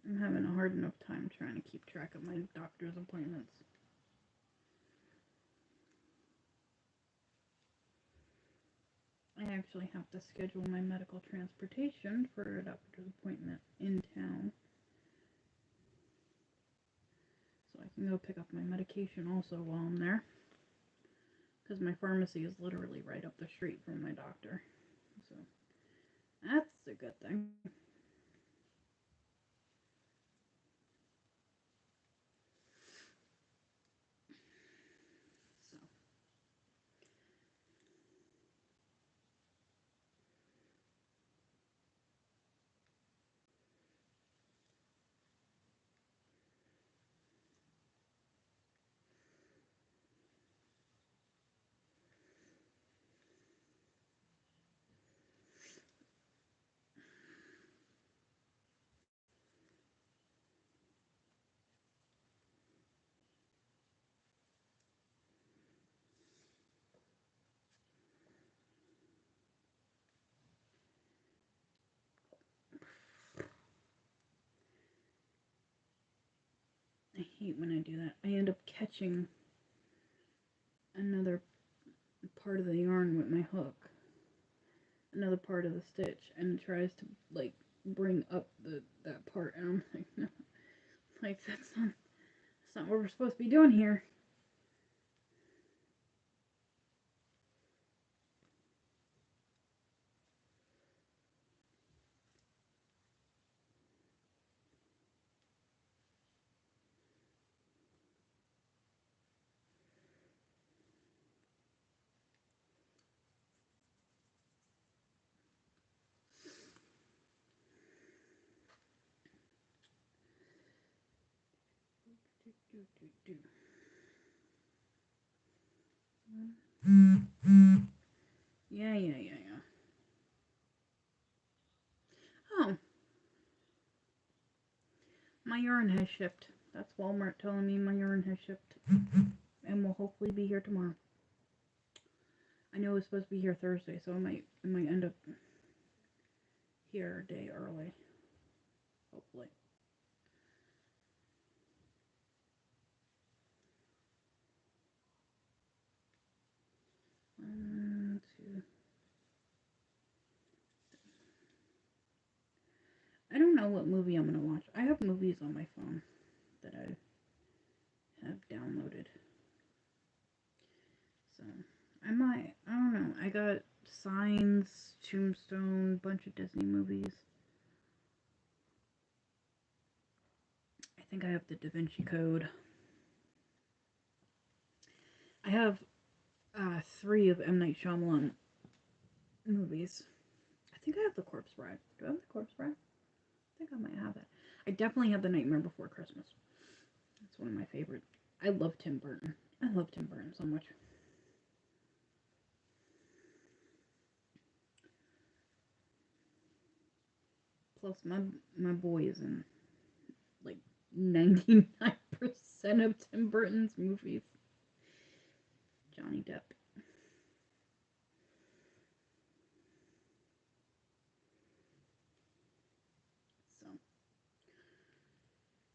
I'm having a hard enough time trying to keep track of my doctor's appointments. I actually have to schedule my medical transportation for a doctor's appointment in town. So I can go pick up my medication also while I'm there. Because my pharmacy is literally right up the street from my doctor. So that's a good thing. So. I hate when I do that. I end up catching another part of the yarn with my hook. Another part of the stitch. And it tries to, like, bring up that part. And I'm like, no. Like, that's not what we're supposed to be doing here. Yeah. Oh, my yarn has shipped. That's Walmart telling me my yarn has shipped. And will hopefully be here tomorrow. I know it was supposed to be here Thursday, so it might end up here a day early. Hopefully. One, two. I don't know what movie I'm gonna watch. I have movies on my phone that I have downloaded. So I don't know. I got Signs, Tombstone, bunch of Disney movies. I think I have the Da Vinci Code. I have 3 of M. Night Shyamalan movies. I think I have The Corpse Bride. Do I have The Corpse Bride? I think I might have that. I definitely have The Nightmare Before Christmas. That's one of my favorite. I love Tim Burton. I love Tim Burton so much. Plus, my boy is in like 99% of Tim Burton's movies. Johnny Depp. So,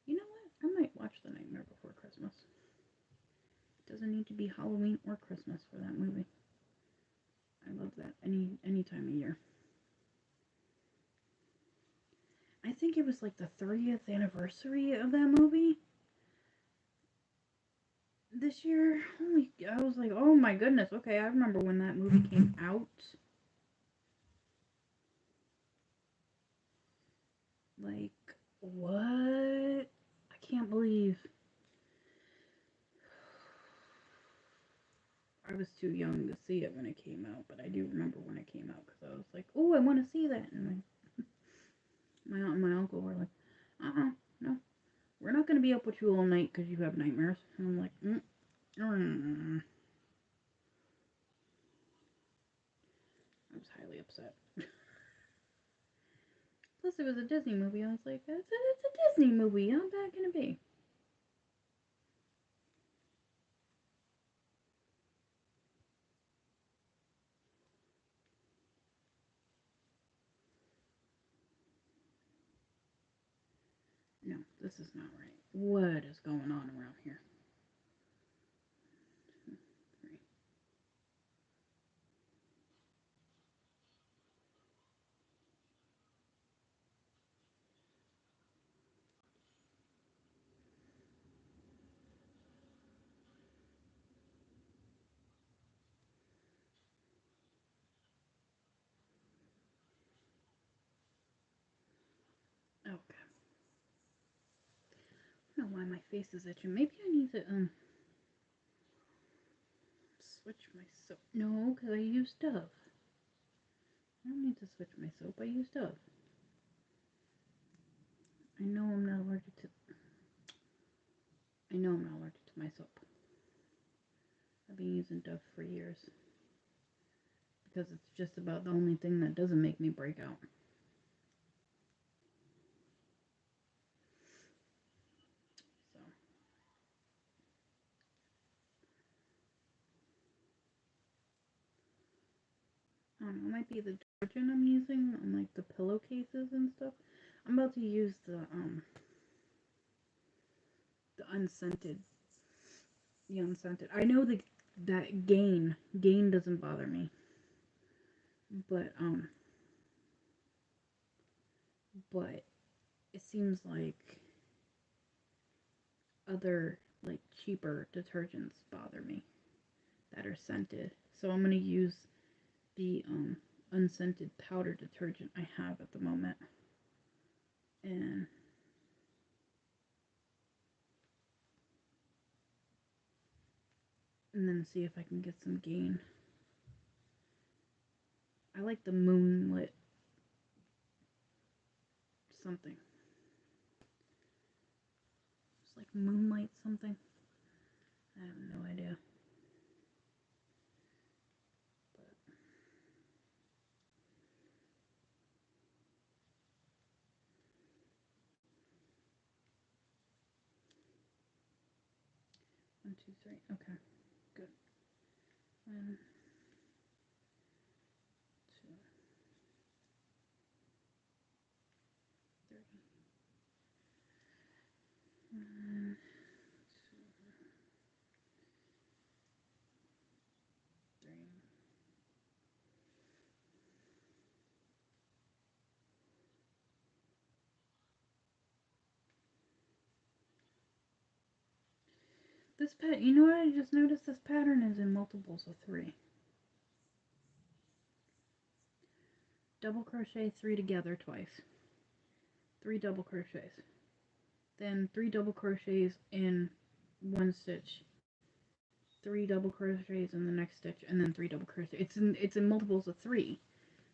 you know what? I might watch The Nightmare Before Christmas. It doesn't need to be Halloween or Christmas for that movie. I love that any time of year. I think it was like the 30th anniversary of that movie this year. I was like, oh my goodness. Okay, I remember when that movie came out. Like, what? I can't believe I was too young to see it when it came out, but I do remember when it came out because I was like, oh, I want to see that. And my aunt and my uncle were like, no, we're not going to be up with you all night because you have nightmares. And I'm like, I was highly upset. Plus, it was a Disney movie. I was like, it's a Disney movie. How bad can it be? No, this is not right. What is going on around here? 2, 3. Okay. I don't know why my face is itching. Maybe I need to switch my soap. No, because I use Dove. I don't need to switch my soap. I use Dove. I know I'm not allergic to my soap. I've been using Dove for years because it's just about the only thing that doesn't make me break out. So I don't know, it might be the detergent I'm using on like the pillowcases and stuff. I'm about to use the unscented. The unscented. I know that Gain doesn't bother me. But it seems like other like cheaper detergents bother me that are scented. So I'm gonna use the unscented powder detergent I have at the moment, and then see if I can get some Gain. I like the Moonlit something. It's like Moonlight something. I have no idea. But 1, 2, 3. Okay, good. 1, 2, 3. 1, 2, 3. You know what I just noticed? This pattern is in multiples of 3. Double crochet 3 together twice. 3 double crochets. Then 3 double crochets in one stitch. 3 double crochets in the next stitch, and then 3 double crochets. It's in multiples of 3.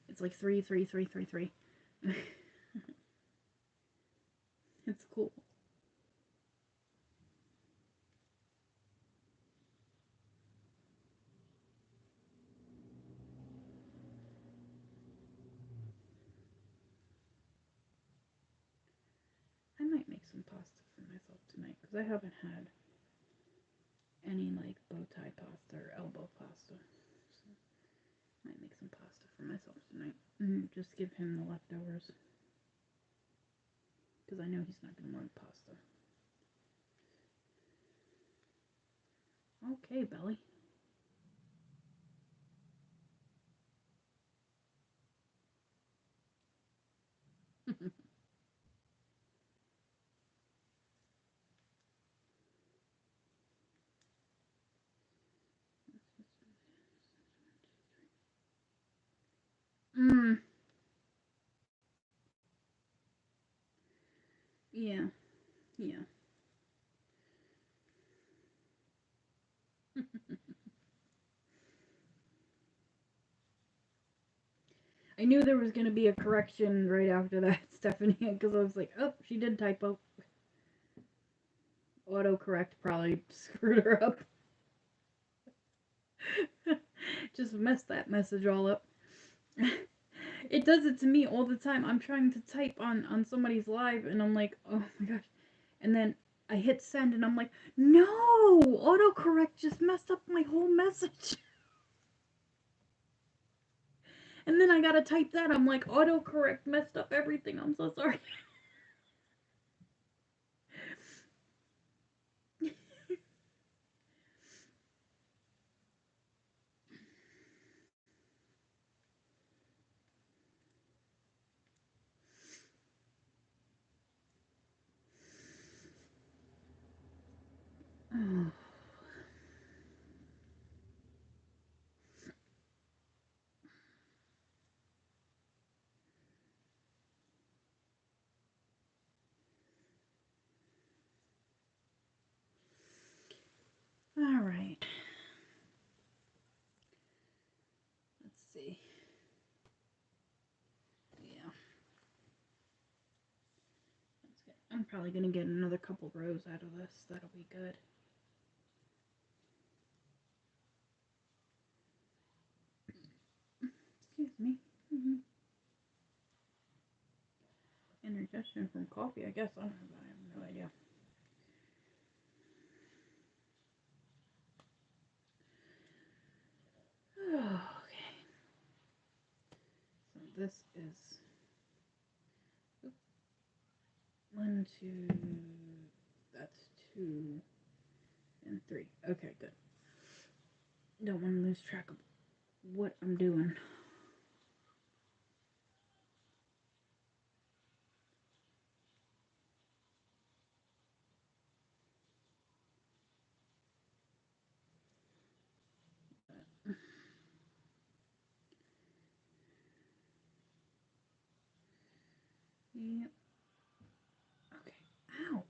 It's like 3, 3, 3, 3, 3. It's cool. some pasta for myself tonight because I haven't had any like bow tie pasta or elbow pasta. So I might make some pasta for myself tonight and just give him the leftovers because I know he's not going to want pasta. Okay, Belly. Yeah. Yeah. I knew there was going to be a correction right after that, Stephanie, because I was like, oh, she did typo. Autocorrect probably screwed her up. Just messed that message all up. It does it to me all the time. I'm trying to type on somebody's live and I'm like, oh my gosh. And then I hit send and I'm like, no, autocorrect just messed up my whole message. And then I gotta type that. I'm like, autocorrect messed up everything. I'm so sorry. Oh. All right. Let's see. Yeah. That's good. I'm probably going to get another couple rows out of this. That'll be good. Excuse me. Indigestion from coffee, I guess. I don't know. I have no idea. Okay. So this is 1, 2. That's 2 and 3. Okay, good. Don't want to lose track of what I'm doing. Yep. Okay. Ow.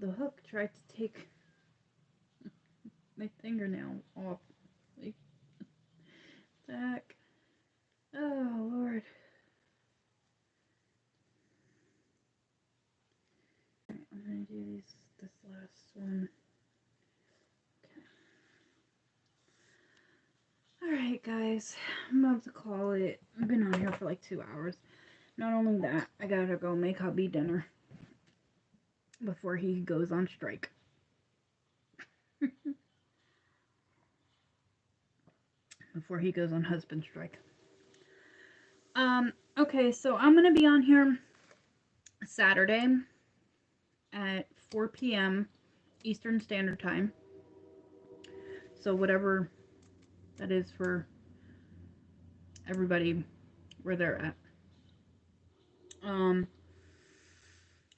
The hook tried to take my fingernail off. Like, Zach. Oh, Lord. Alright, I'm gonna do this last one. Okay. Alright, guys. I'm about to call it. I've been on here for like 2 hours. Not only that, I gotta go make hubby dinner before he goes on strike. Before he goes on husband strike. Okay, so I'm gonna be on here Saturday at 4 p.m. Eastern Standard Time. So whatever that is for everybody where they're at.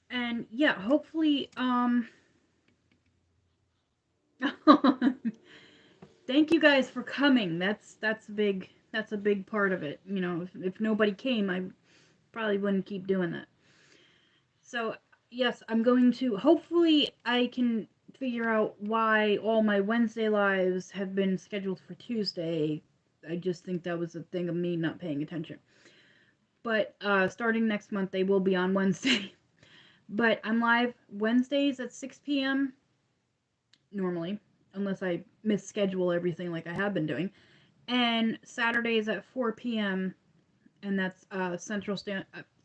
And yeah, hopefully, thank you guys for coming. That's big. That's a big part of it. You know, if nobody came, I probably wouldn't keep doing that. So yes, I'm going to. Hopefully, I can figure out why all my Wednesday lives have been scheduled for Tuesday. I just think that was a thing of me not paying attention. But starting next month, they will be on Wednesday. But I'm live Wednesdays at 6 p.m. normally, unless I misschedule everything like I have been doing. And Saturdays at 4 p.m. and that's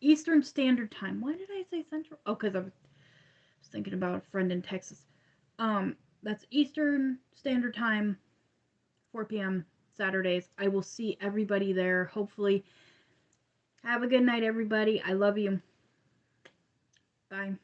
Eastern Standard Time. Why did I say Central? Oh, because I was thinking about a friend in Texas. That's Eastern Standard Time, 4 p.m. Saturdays. I will see everybody there. Hopefully, have a good night, everybody. I love you. Bye.